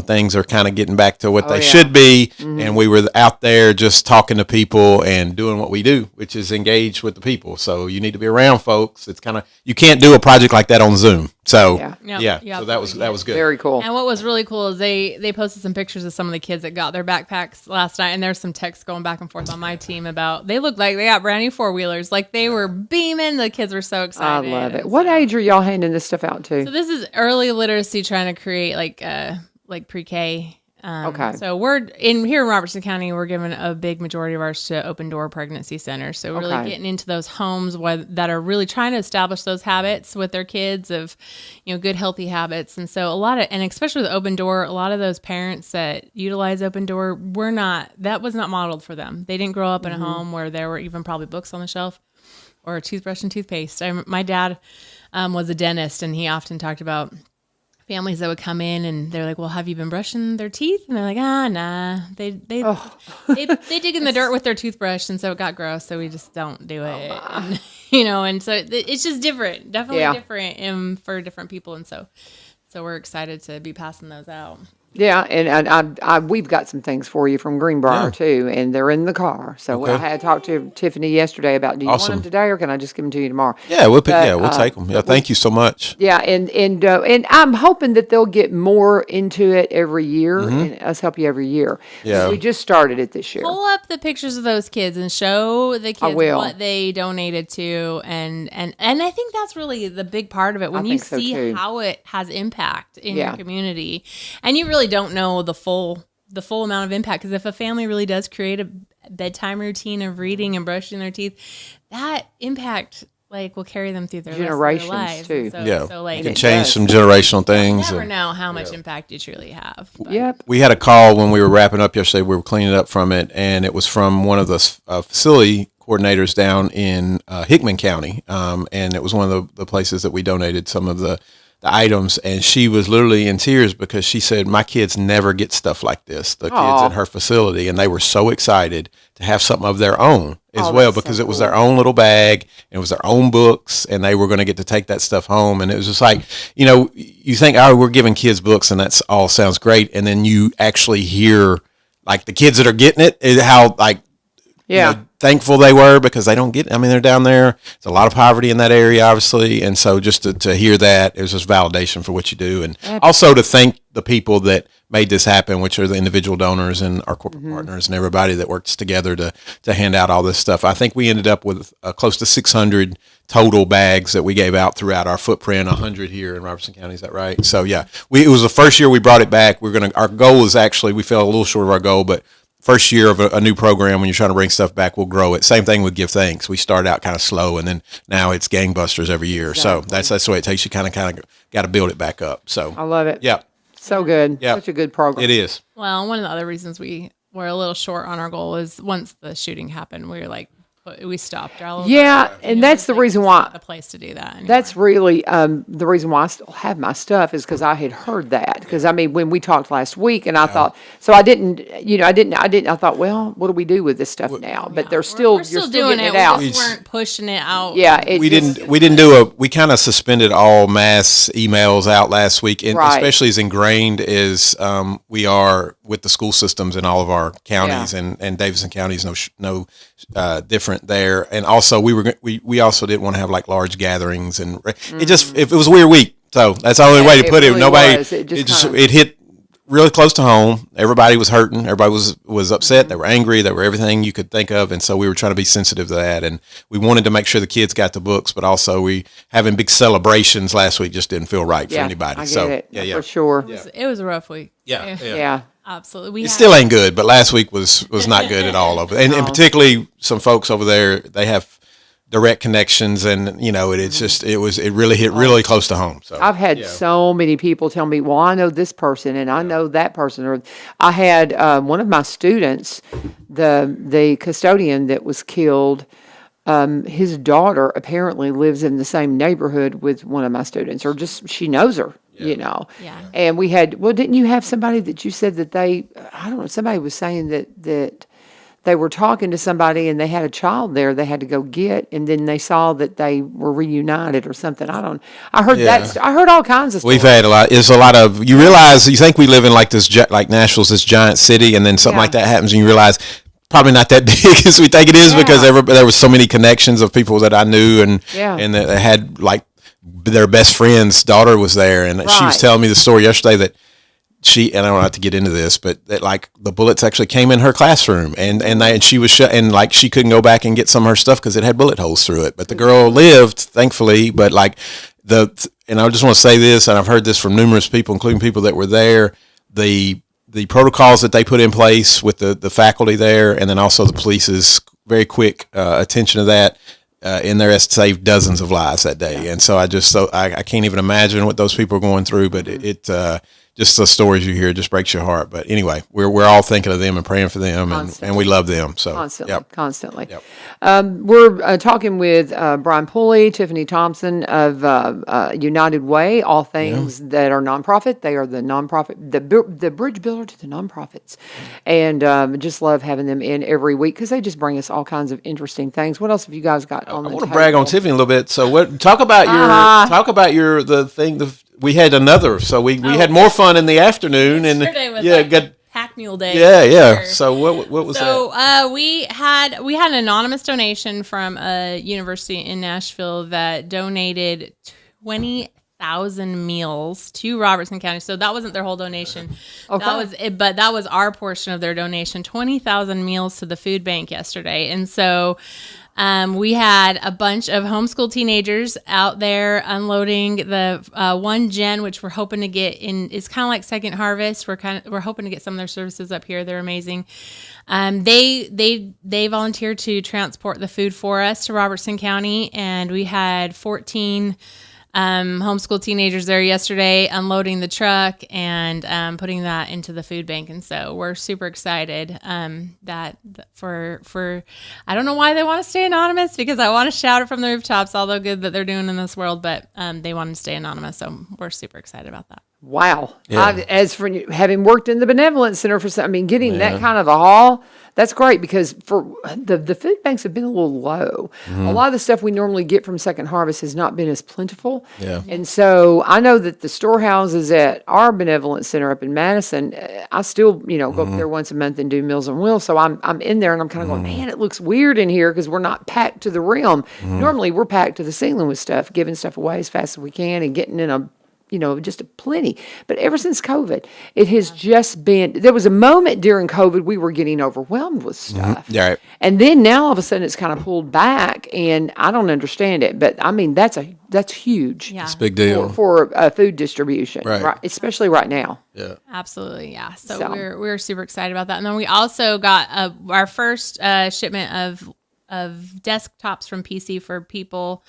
things are kind of getting back to what they should be. And we were out there just talking to people and doing what we do, which is engage with the people. So you need to be around folks. It's kind of, you can't do a project like that on Zoom. So so that was good. Very cool. And what was really cool is they posted some pictures of some of the kids that got their backpacks last night, and there's some text going back and forth on my team about they looked like they got brand new 4-wheelers, like they were beaming. The kids were so I excited. love it. What age are y'all handing this stuff out to? So this is early literacy, trying to create like pre-K. Okay. So we're here in Robertson County. We're giving a big majority of ours to open door pregnancy centers. So really getting into those homes that are really trying to establish those habits with their kids of, good healthy habits. And so and especially with open door, a lot of those parents that utilize open door that was not modeled for them. They didn't grow up in a home where there were even probably books on the shelf or a toothbrush and toothpaste. My dad was a dentist, and he often talked about families that would come in and they're like, well, have you been brushing their teeth? And they're like, nah. They dig in the dirt with their toothbrush, and so it got gross, so we just don't do it. and so it's just different, definitely Yeah. different for different people. And so we're excited to be passing those out. Yeah, and we've got some things for you from Greenbrier too, and they're in the car. So I had talked to Tiffany yesterday about, do you want them today, or can I just give them to you tomorrow? Yeah, we'll take them. Yeah, thank you so much. Yeah, and I'm hoping that they'll get more into it every year, and us help you every year. Yeah. We just started it this year. Pull up the pictures of those kids and show the kids will. what they donated to, and I think that's really the big part of it, when you think so, see too. how it has impact in Yeah. your community, and you really don't know the full amount of impact, because if a family really does create a bedtime routine of reading and brushing their teeth, that impact will carry them through their Generations, rest of their lives. too. And so, Yeah, so you can it change does. some generational things. you never and- know how much impact you truly have. But Yep. We had a call when we were wrapping up yesterday. We were cleaning up from it, and it was from one of the facility coordinators down in Hickman County, and it was one of the places that we donated some of the items, and she was literally in tears because she said, my kids never get stuff like this, the kids Aw. in her facility, and they were so excited to have something of their own as Oh, well, that's so because it was cool. their own little bag, and it was their own books, and they were going to get to take that stuff home. And it was just like, you think, oh, we're giving kids books, and that's all sounds great, and then you actually hear the kids that are getting it, how Yeah. thankful they were, because they don't get, they're down there. There's a lot of poverty in that area, obviously. And so just to hear that, it was just validation for what you do. And also to thank the people that made this happen, which are the individual donors and our corporate partners and everybody that works together to hand out all this stuff. I think we ended up with close to 600 total bags that we gave out throughout our footprint, 100 here in Robertson County. Is that right? So yeah, it was the first year we brought it back. Our goal is actually, we fell a little short of our goal, but first year of a new program, when you're trying to bring stuff back, we'll grow it. Same thing with Give Thanks. We started out kind of slow, and then now it's gangbusters every year. So that's the way it takes. You kind of got to build it back up. So I love it. yeah, So good. Yeah. Such a good program. it is. Well, one of the other reasons we were a little short on our goal is once the shooting happened, we were we stopped. Yeah, and that's the reason why. The place to do that. Anymore. That's really the reason why I still have my stuff, is because I had heard that. Because when we talked last week, and I thought, so I didn't. I thought, well, what do we do with this stuff now? But they're still, we're you're still still doing getting it. it out. We just weren't pushing it out. Yeah, We kind of suspended all mass emails out last week, and Right. especially as ingrained as we are with the school systems in all of our counties, and Davidson County is no different there. And also we also didn't want to have large gatherings, and it was a weird week. So that's the only way to it put it. really Nobody, was. it hit really close to home. Everybody was hurting. Everybody was upset. They were angry. They were everything you could think of. And so we were trying to be sensitive to that. And we wanted to make sure the kids got the books, but also having big celebrations last week just didn't feel right for anybody. I get so it. yeah, For sure. It was a rough week. Yeah. Absolutely. It still ain't good, but last week was not good at all of it. And particularly some folks over there, they have direct connections, and it really hit really close to home. So I've had so many people tell me, well, I know this person and I know that person. Or I had one of my students, the custodian that was killed, his daughter apparently lives in the same neighborhood with one of my students, or just she knows her. Yeah. And we had, didn't you have somebody that you said that I don't know, somebody was saying that they were talking to somebody and they had a child there they had to go get, and then they saw that they were reunited or something. I heard I heard all kinds of stuff. we've had a lot. It's a lot of, you realize, you think we live in this, Nashville's this giant city, and then something like that happens, and you realize probably not that big as we think it is, because there was so many connections of people that I knew, and that had their best friend's daughter was there, and she was telling me the story yesterday that and I don't have to get into this, but that the bullets actually came in her classroom, and she was and she couldn't go back and get some of her stuff because it had bullet holes through it. But the girl lived, thankfully. But and I just want to say this, and I've heard this from numerous people, including people that were there. The protocols that they put in place with the faculty there, and then also the police's very quick attention to that. In there, has saved dozens of lives that day, and so I can't even imagine what those people are going through. But it just the stories you hear just breaks your heart. But anyway, we're all thinking of them and praying for them, and we love them. So Constantly. Yep. We're talking with Brian Pulley, Tiffany Thomson of United Way, all things that are nonprofit. They are the nonprofit, the bridge builder to the nonprofits, and just love having them in every week because they just bring us all kinds of interesting things. What else have you guys got on the I want table? to brag on Tiffany a little bit. So talk about the thing. We had another, so we had more fun in the afternoon, and Yesterday was good. Pack Mule Day. Yeah. So what was that? So we had an anonymous donation from a university in Nashville that donated 20,000 meals to Robertson County. So that wasn't their whole donation. Okay. But that was our portion of their donation. 20,000 meals to the food bank yesterday, and so. We had a bunch of homeschool teenagers out there unloading the one gen, which we're hoping to get in. It's kind of like Second Harvest. We're hoping to get some of their services up here. They're amazing. They volunteered to transport the food for us to Robertson County, and we had 14 homeschool teenagers there yesterday unloading the truck and putting that into the food bank. And so we're super excited that for I don't know why they want to stay anonymous, because I want to shout it from the rooftops all the good that they're doing in this world, but they want to stay anonymous. So we're super excited about that. Wow. Yeah. As for having worked in the Benevolent Center getting that kind of a haul, that's great, because for the food banks have been a little low. A lot of the stuff we normally get from Second Harvest has not been as plentiful. Yeah. And so I know that the storehouses at our Benevolent Center up in Madison, I still, go up there once a month and do Meals on Wheels. So I'm in there and I'm kind of going, man, it looks weird in here because we're not packed to the rim. Normally we're packed to the ceiling with stuff, giving stuff away as fast as we can and getting in a just a plenty. But ever since COVID, it has just been, there was a moment during COVID we were getting overwhelmed with stuff. Yeah, right. And then now all of a sudden it's kind of pulled back, and I don't understand it. But I mean, that's huge. Yeah. It's a big deal. For food distribution, Right. Especially right now. Yeah. Absolutely, yeah. So, So. we're super excited about that. And then we also got our first shipment of desktops from PC for people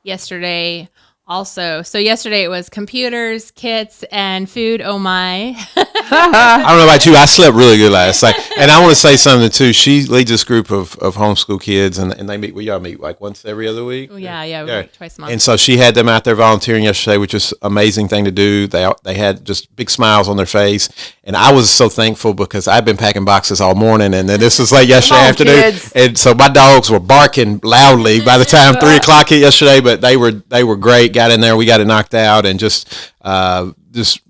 yesterday. Also, so yesterday it was computers, kits, and food. Oh my! I don't know about you. I slept really good last night, and I want to say something too. She leads this group of homeschool kids, and they meet. Y'all meet like once every other week. Oh, yeah, we meet twice a month. And so she had them out there volunteering yesterday, which is an amazing thing to do. They had just big smiles on their face, and I was so thankful because I've been packing boxes all morning, and then this was like yesterday afternoon, kids. and so my dogs were barking loudly by the time 3:00 hit yesterday. But they were great. Got in there, we got it knocked out, and just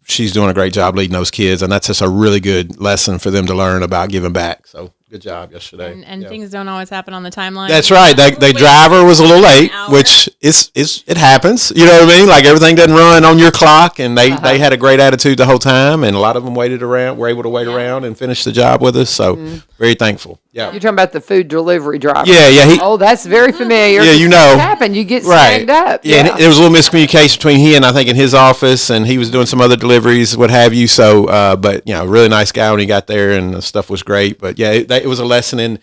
she's doing a great job leading those kids, and that's just a really good lesson for them to learn about giving back. So good job yesterday. And things don't always happen on the timeline. That's right. The driver was a little late, which it happens. You know what I mean? Like everything doesn't run on your clock, and they had a great attitude the whole time, and a lot of them were able to wait around and finish the job with us. So very thankful. Yeah. You're talking about the food delivery driver. Yeah. Oh, that's very familiar. Yeah, you know. What happened? You get Right. snagged up. Yeah, and there was a little miscommunication between he and I think in his office, and he was doing some other deliveries, what have you. So, but really nice guy when he got there, and the stuff was great. But yeah, it was a lesson in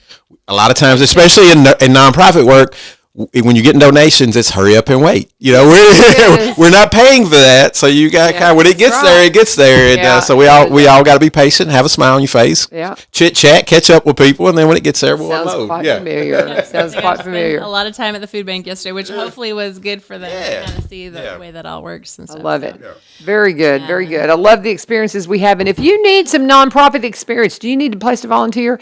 a lot of times, especially in nonprofit work. When you're getting donations, it's hurry up and wait. We're not paying for that, so you got kind of when it gets there, it gets there. And, so we all got to be patient, have a smile on your face, chit chat, catch up with people, and then when it gets there, we'll unload. Quite familiar. Sounds quite familiar. A lot of time at the food bank yesterday, which hopefully was good for them to kind of see the way that all works and stuff. I love it. Very good. Very good. I love the experiences we have. And if you need some nonprofit experience, do you need a place to volunteer?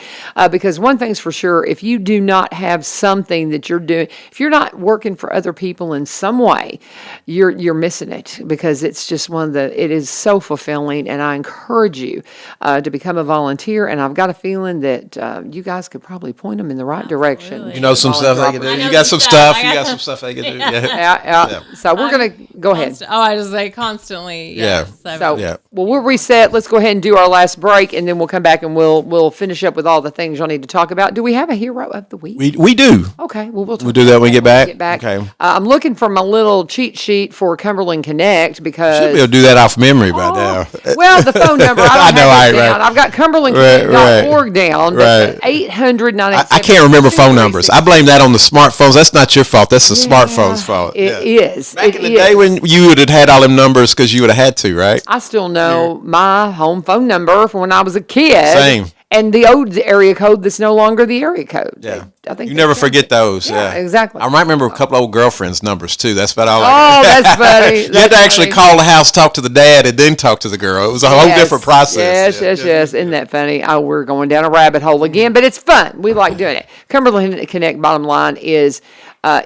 Because one thing's for sure, if you do not have something that you're doing, if you're not working for other people in some way, you're missing it, because it's just it is so fulfilling. And I encourage you to become a volunteer. And I've got a feeling that you guys could probably point them in the right direction. You know some stuff they can do. You got some stuff. You got some stuff they can do. Yeah. So we're going to go ahead. I just say constantly. Yes. So we'll reset. Let's go ahead and do our last break, and then we'll come back and we'll finish up with all the things y'all need to talk about. Do we have a hero of the week? We do. Okay. Well, we'll do that that when we get back. Okay. I'm looking for my little cheat sheet for Cumberland Connect because Should be able to do that off memory by now. Well, the phone number I don't have it down. I've got CumberlandConnect.org down. Right. 800-987. I can't remember phone numbers. I blame that on the smartphones. That's not your fault. That's the smartphone's fault. It is. Back in the day when you would have had all them numbers because you would have had to, right? I still know my home phone number from when I was a kid. Same. And the old area code that's no longer the area code. Yeah. I think you never forget those. Yeah, exactly. I might remember a couple of old girlfriends' numbers too. That's about all Oh, that's funny. You had to actually call the house, talk to the dad, and then talk to the girl. It was a whole different process. Yes. Isn't that funny? Oh, we're going down a rabbit hole again, but it's fun. We like doing it. Cumberland Connect, bottom line is,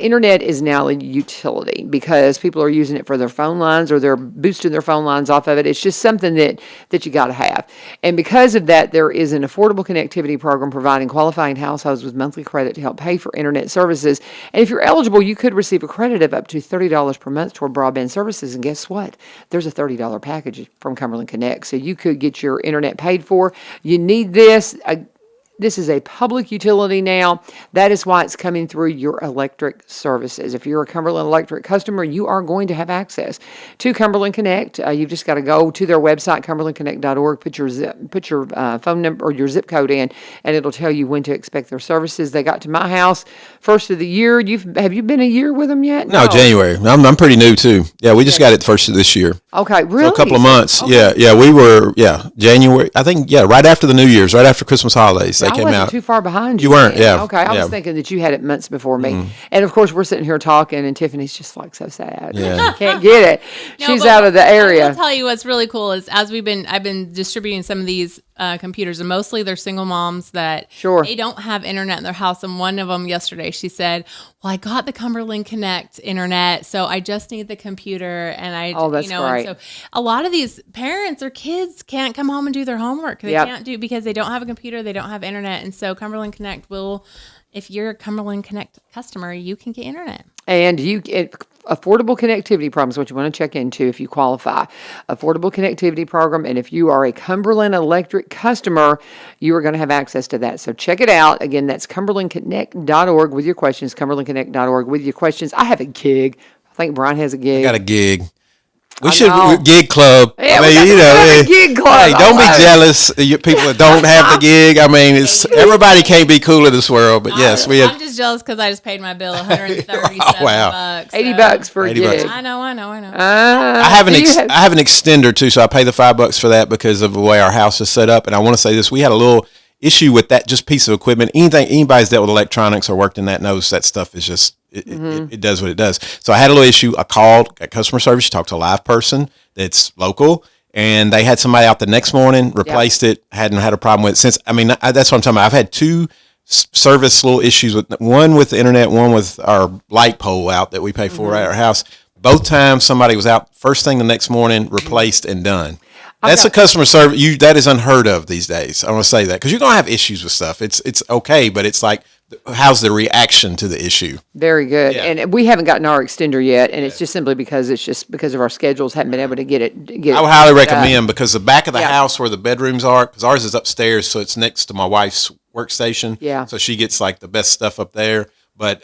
internet is now a utility because people are using it for their phone lines or they're boosting their phone lines off of it. It's just something that you got to have. And because of that, there is an affordable connectivity program providing qualifying households with monthly credit to help pay for internet services. And if you're eligible, you could receive a credit of up to $30 per month toward broadband services. And guess what? There's a $30 package from Cumberland Connect. So you could get your internet paid for. You need this. This is a public utility now. That is why it's coming through your electric services. If you're a Cumberland Electric customer, you are going to have access to Cumberland Connect. You've just got to go to their website, cumberlandconnect.org, put your phone number or your zip code in, and it'll tell you when to expect their services. They got to my house first of the year. Have you been a year with them yet? No, January. I'm pretty new too. Yeah, we just got it the first of this year. Okay, really? So a couple of months. Okay. Yeah, we were, January. I think, right after the New Year's, right after Christmas holidays. They I came wasn't out. too far behind you. You weren't, then. yeah. Okay, I yeah. was thinking that you had it months before me. And of course, we're sitting here talking, and Tiffany's just like so sad. Yeah. Can't get it. She's out of the area. I'll tell you what's really cool is I've been distributing some of these computers, and mostly they're single moms that they don't have internet in their house. And one of them yesterday, she said, "Well, I got the Cumberland Connect internet, so I just need the computer." And that's right. And so a lot of these parents or kids can't come home and do their homework. They can't do because they don't have a computer, they don't have internet, and so Cumberland Connect will. If you're a Cumberland Connect customer, you can get internet. And affordable connectivity program is what you want to check into if you qualify. Affordable connectivity program, and if you are a Cumberland Electric customer, you are going to have access to that. So check it out. Again, that's cumberlandconnect.org with your questions, cumberlandconnect.org with your questions. I have a gig. I think Brian has a gig. I got a gig. We I should know. gig club. Yeah, we got a gig club. Hey, don't be jealous of you people that don't have the gig. I mean, everybody can't be cool in this world, but yes, we have. I'm just jealous because I just paid my bill $137 bucks. $80 for a gig. I know. I have an extender too, so I pay the $5 for that because of the way our house is set up. And I want to say this: we had a little issue with that just piece of equipment. Anybody's dealt with electronics or worked in that knows that stuff is just. It does what it does. So I had a little issue. I called, got customer service, talked to a live person that's local, and they had somebody out the next morning, replaced it, hadn't had a problem with it since. I mean, that's what I'm talking about. I've had two service little issues with one with the internet, one with our light pole out that we pay for at our house. Both times somebody was out first thing the next morning, replaced and done. That's a customer service. That is unheard of these days. I want to say that because you're going to have issues with stuff. It's okay, but it's like, how's the reaction to the issue? Very good. Yeah. And we haven't gotten our extender yet, and it's just simply because of our schedules, haven't been able to get it. I would highly recommend because the back of the house where the bedrooms are, because ours is upstairs, so it's next to my wife's workstation. Yeah. So she gets like the best stuff up there. But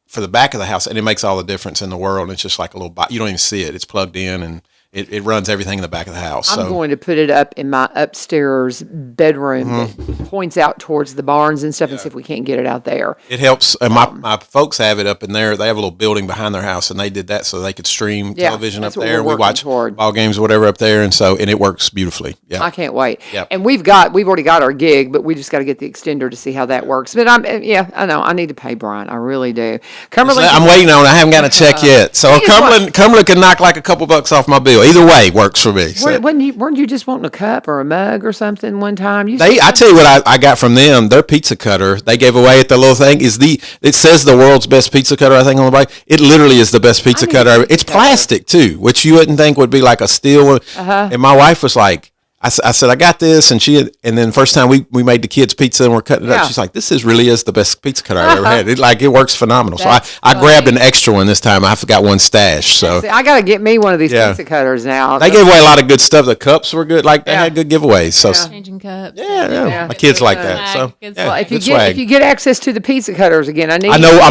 for the back of the house, and it makes all the difference in the world. It's just like a little, you don't even see it. It's plugged in and it runs everything in the back of the house. I'm going to put it up in my upstairs bedroom that points out towards the barns and stuff and see if we can't get it out there. It helps. My folks have it up in there. They have a little building behind their house, and they did that so they could stream television up there. We watch ball games or whatever up there, and it works beautifully. Yeah, I can't wait. Yep. And we've already got our gig, but we just got to get the extender to see how that works. But I know I need to pay Brian. I really do. Cumberland, I'm waiting on it. I haven't got a check yet, so Cumberland can knock like a couple bucks off my bill. Either way works for me. So. Weren't you just wanting a cup or a mug or something one time? I tell you what I got from them. Their pizza cutter they gave away at the little thing it says the world's best pizza cutter. I think on the bike. It literally is the best pizza cutter. It's plastic too, which you wouldn't think would be like a steel one. And my wife was like, I said, I got this. And and then first time we made the kids pizza and we're cutting it Yeah. up, she's like, this really is the best pizza cutter I've ever had. It works phenomenal. That's So I funny. grabbed an extra one this time. I forgot one stash. So See, I got to get me one of these Yeah. pizza cutters now. they gave away a lot of good stuff. The cups were good. Like they Yeah. had good giveaways. So Changing cups. yeah. My kids like that. So Good yeah, swag. If you good get swag. if you get access to the pizza cutters again, I need. I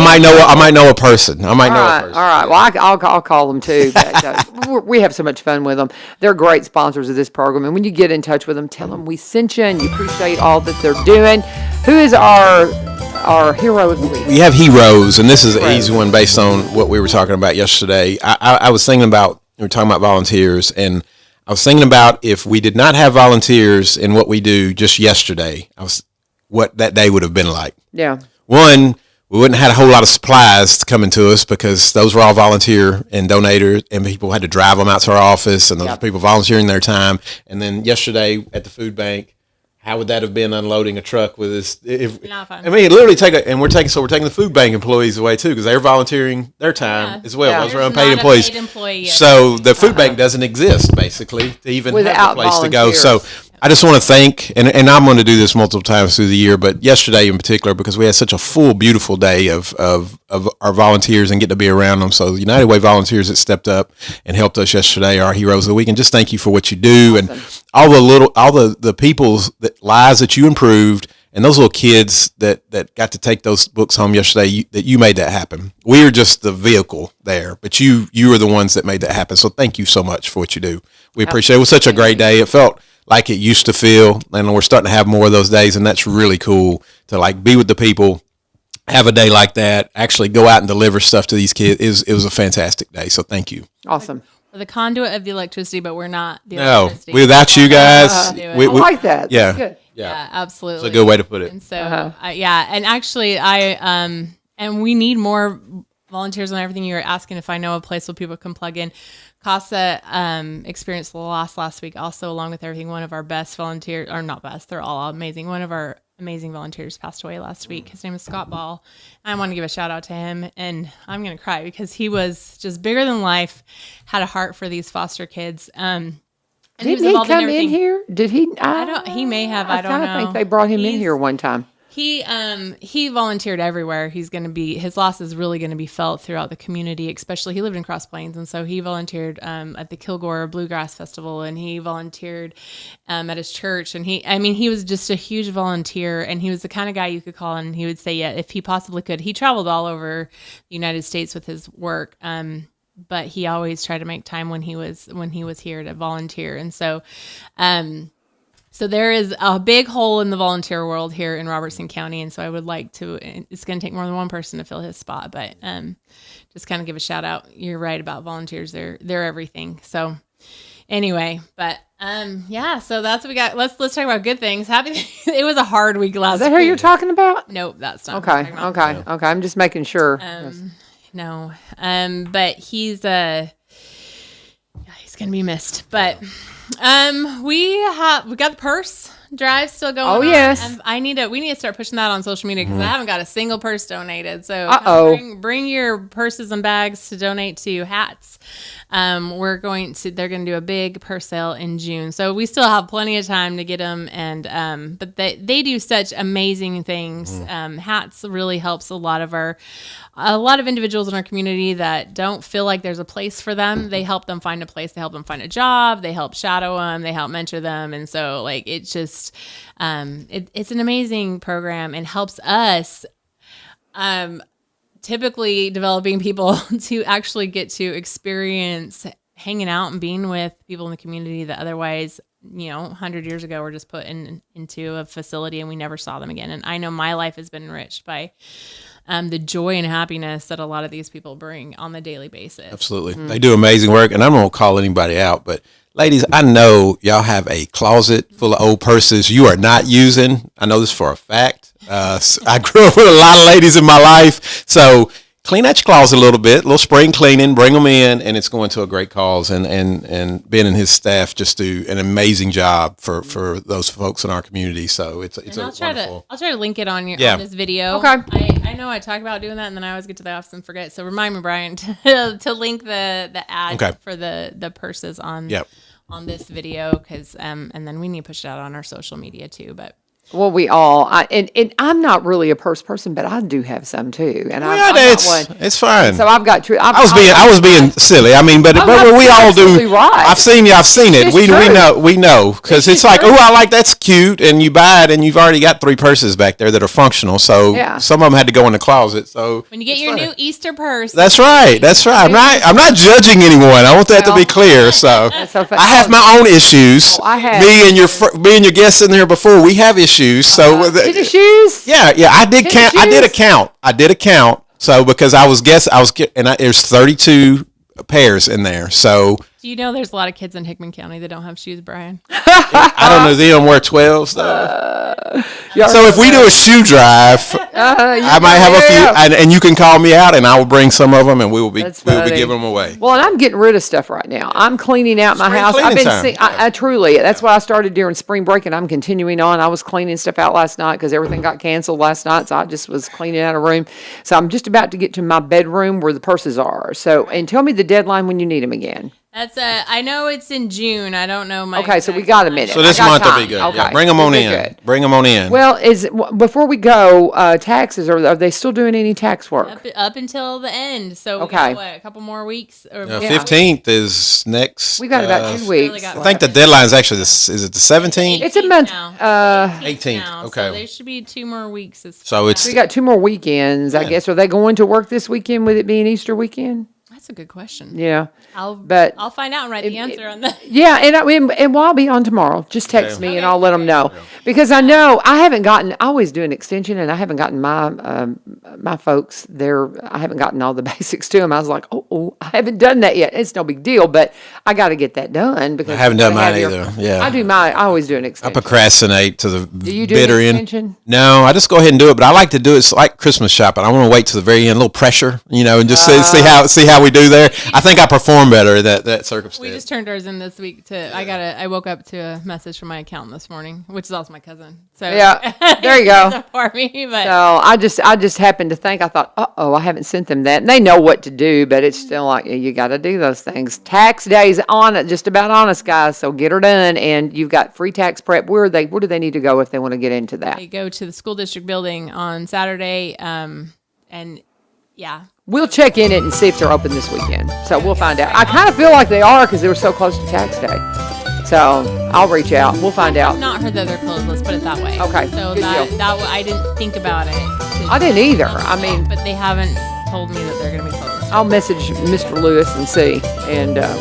might know a person. I might know a person. All right. Well, I'll call them too. But, we have so much fun with them. They're great sponsors of this program. And when you get in touch with them, tell them we sent you and you appreciate all that they're doing. Who is our hero of the week? We have heroes, and this is an easy one based on what we were talking about yesterday. I was thinking about, we were talking about volunteers, and I was thinking about if we did not have volunteers in what we do just yesterday, what that day would have been like. Yeah. One, we wouldn't have had a whole lot of supplies coming to us because those were all volunteer and donators, and people had to drive them out to our office, and those were people volunteering their time. And then yesterday at the food bank, how would that have been unloading a truck with us? Not fun. I mean, literally we're taking the food bank employees away too because they're volunteering their time as well. Yeah. Those are There's unpaid not a employees. paid employee yet. So the food bank doesn't exist basically to even have Without a place to go. volunteers. So I just want to thank, and I'm going to do this multiple times through the year, but yesterday in particular because we had such a full, beautiful day of our volunteers and get to be around them. So the United Way volunteers that stepped up and helped us yesterday are our heroes of the week, and just thank you for what you do and all the people's lives that you improved. And those little kids that got to take those books home yesterday, that you made that happen. We are just the vehicle there, but you are the ones that made that happen. So thank you so much for what you do. We appreciate it. It was such a great day. It felt like it used to feel, and we're starting to have more of those days, and that's really cool to like be with the people, have a day like that, actually go out and deliver stuff to these kids. It was a fantastic day. So thank you. Awesome. We're the conduit of the electricity, but we're not the No, electricity. without you guys, do it. I like that. Yeah. That's good. Yeah, absolutely. It's a good way to put it. And so, and actually, and we need more volunteers on everything. You were asking if I know a place where people can plug in. Casa experienced the loss last week, also along with everything. One of our best volunteers, or not best, they're all amazing. One of our amazing volunteers passed away last week. His name is Scott Ball. I want to give a shout out to him, and I'm going to cry because he was just bigger than life, had a heart for these foster kids. And he was Didn't he involved come in everything. here? Did he? I don't. He may have. I don't kinda know. think they brought him in He's- here one time. He volunteered everywhere. His loss is really going to be felt throughout the community, especially he lived in Cross Plains. And so he volunteered at the Kilgore Bluegrass Festival, and he volunteered at his church. And he was just a huge volunteer, and he was the kind of guy you could call and he would say, yeah, if he possibly could. He traveled all over the United States with his work. But he always tried to make time when he was here to volunteer. And so, so there is a big hole in the volunteer world here in Robertson County, and so I would like to. It's going to take more than one person to fill his spot, but just kind of give a shout out. You're right about volunteers; they're everything. So anyway, but so that's what we got. Let's talk about good things. It was a hard week last. Is that who you're talking about? Nope, that's not. what I'm Okay. talking about. Okay. I'm just making sure. No, but he's gonna be missed. But we got the purse drive still going. Oh, on. yes. And we need to start pushing that on social media because I haven't got a single purse donated. So bring your purses and bags to donate to hats. They're going to do a big purse sale in June, so we still have plenty of time to get them. And but they do such amazing things. Hats really helps a lot of individuals in our community that don't feel like there's a place for them. They help them find a place. They help them find a job. They help shadow them. They help mentor them. And so it's just, it's an amazing program and helps us, typically developing people to actually get to experience hanging out and being with people in the community that otherwise, 100 years ago were just put into a facility and we never saw them again. And I know my life has been enriched by the joy and happiness that a lot of these people bring on the daily basis. Absolutely. They do amazing work, and I'm going to call anybody out, but ladies, I know y'all have a closet full of old purses you are not using. I know this for a fact. I grew up with a lot of ladies in my life, so clean out your closet a little bit, a little spring cleaning, bring them in, and it's going to a great cause. And Ben and his staff just do an amazing job for those folks in our community. So it's wonderful. I'll try to link it on this video. Okay. I know I talk about doing that, and then I always get to the office and forget. So remind me, Brian, to link the ad Okay. for the purses on. Yep. on this video because and then we need to push it out on our social media too. But Well, we all, and I'm not really a purse person, but I do have some too. And Yeah, I'm not one. it's fine. So I've got true. I was being silly. I mean, but we all do. absolutely right. I've seen it. It's We true. know because it's like, oh, I like that's cute, and you buy it, and you've already got 3 purses back there that are functional. So Yeah. some of them had to go in the closet. So when you get your new Easter purse, that's right. I'm not judging anyone. I want that to be clear. So so fa- I have my own issues. Oh, I have me and your guests in there before. We have issues. So tennis shoes. yeah. I did Tennis count. I did a shoes? count. So because there's 32 pairs in there. So do you know there's a lot of kids in Hickman County that don't have shoes, Brian? I don't know. They don't wear 12s though. Y'all So if we do a shoe drive, I might have a few, and you can call me out, and I will bring some of them, and we will be funny. giving them away. Well, and I'm getting rid of stuff right now. I'm cleaning out my Spring house. I've cleaning been time. seeing, I truly, that's what I started during spring break, and I'm continuing on. I was cleaning stuff out last night because everything got canceled last night, so I just was cleaning out a room. So I'm just about to get to my bedroom where the purses are. So, and tell me the deadline when you need them again. That's I know it's in June. I don't know my. Okay, so we exact got a time. minute. So this I got month will time. be good. Okay. Yeah, bring them on We'll be in. good. Bring them on in. Well, before we go, taxes, are they still doing any tax work? Up until the end. So we Okay. got, a couple more weeks. Or 15th is next. We got about 2 weeks. got I think the deadline is actually is it the 17th? It's a month. Now. 18th. Now, Okay. So there should be 2 more weeks. So it's We got 2 more weekends, I guess. Are they going to work this weekend with it being Easter weekend? That's a good question. Yeah. I'll find out and write the answer on that. Yeah, and while I'll be on tomorrow, just text me and I'll let them know. Because I know I haven't gotten, I always do an extension and I haven't gotten my folks there. I haven't gotten all the basics to them. I was like, I haven't done that yet. It's no big deal, but I got to get that done because I haven't you done gotta mine have your- either. Yeah. I always do an I extension. procrastinate to the Do you do an bitter end. extension? No, I just go ahead and do it. But I like to do it. It's like Christmas shopping. I want to wait to the very end, a little pressure, and just see how we do there. I think I perform better in that circumstance. We just turned ours in this week I woke up to a message from my accountant this morning, which is also my cousin. So Yeah, there you go. for me, but So I just happened to think, I thought, I haven't sent them that. And they know what to do, but it's still like, you got to do those things. Tax day's on it, just about on us, guys. So get her done. And you've got free tax prep. Where do they need to go if they want to get into that? they go to the school district building on Saturday. And yeah, We'll check in it and see if they're open this weekend. So we'll find out. I kind of feel like they are because they were so close to tax day. So I'll reach out. We'll find out. I've not heard that they're closed. Let's put it that way. Okay, So good deal. I didn't think about it. I didn't either. I mean, but they haven't told me that they're going to be closed. I'll message Mr. Lewis and see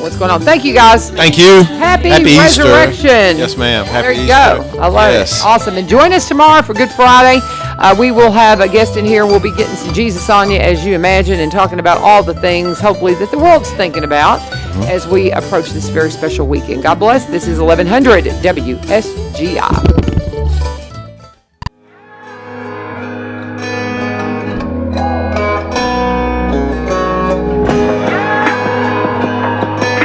what's going on. Thank you, guys. Thank you. Happy Easter. Resurrection. Yes, ma'am. Happy There you Easter. go. I love Yes. it. Awesome. And join us tomorrow for Good Friday. We will have a guest in here. We'll be getting some Jesus on you, as you imagine, and talking about all the things, hopefully, that the world's thinking about as we approach this very special weekend. God bless. This is 1100 WSGI.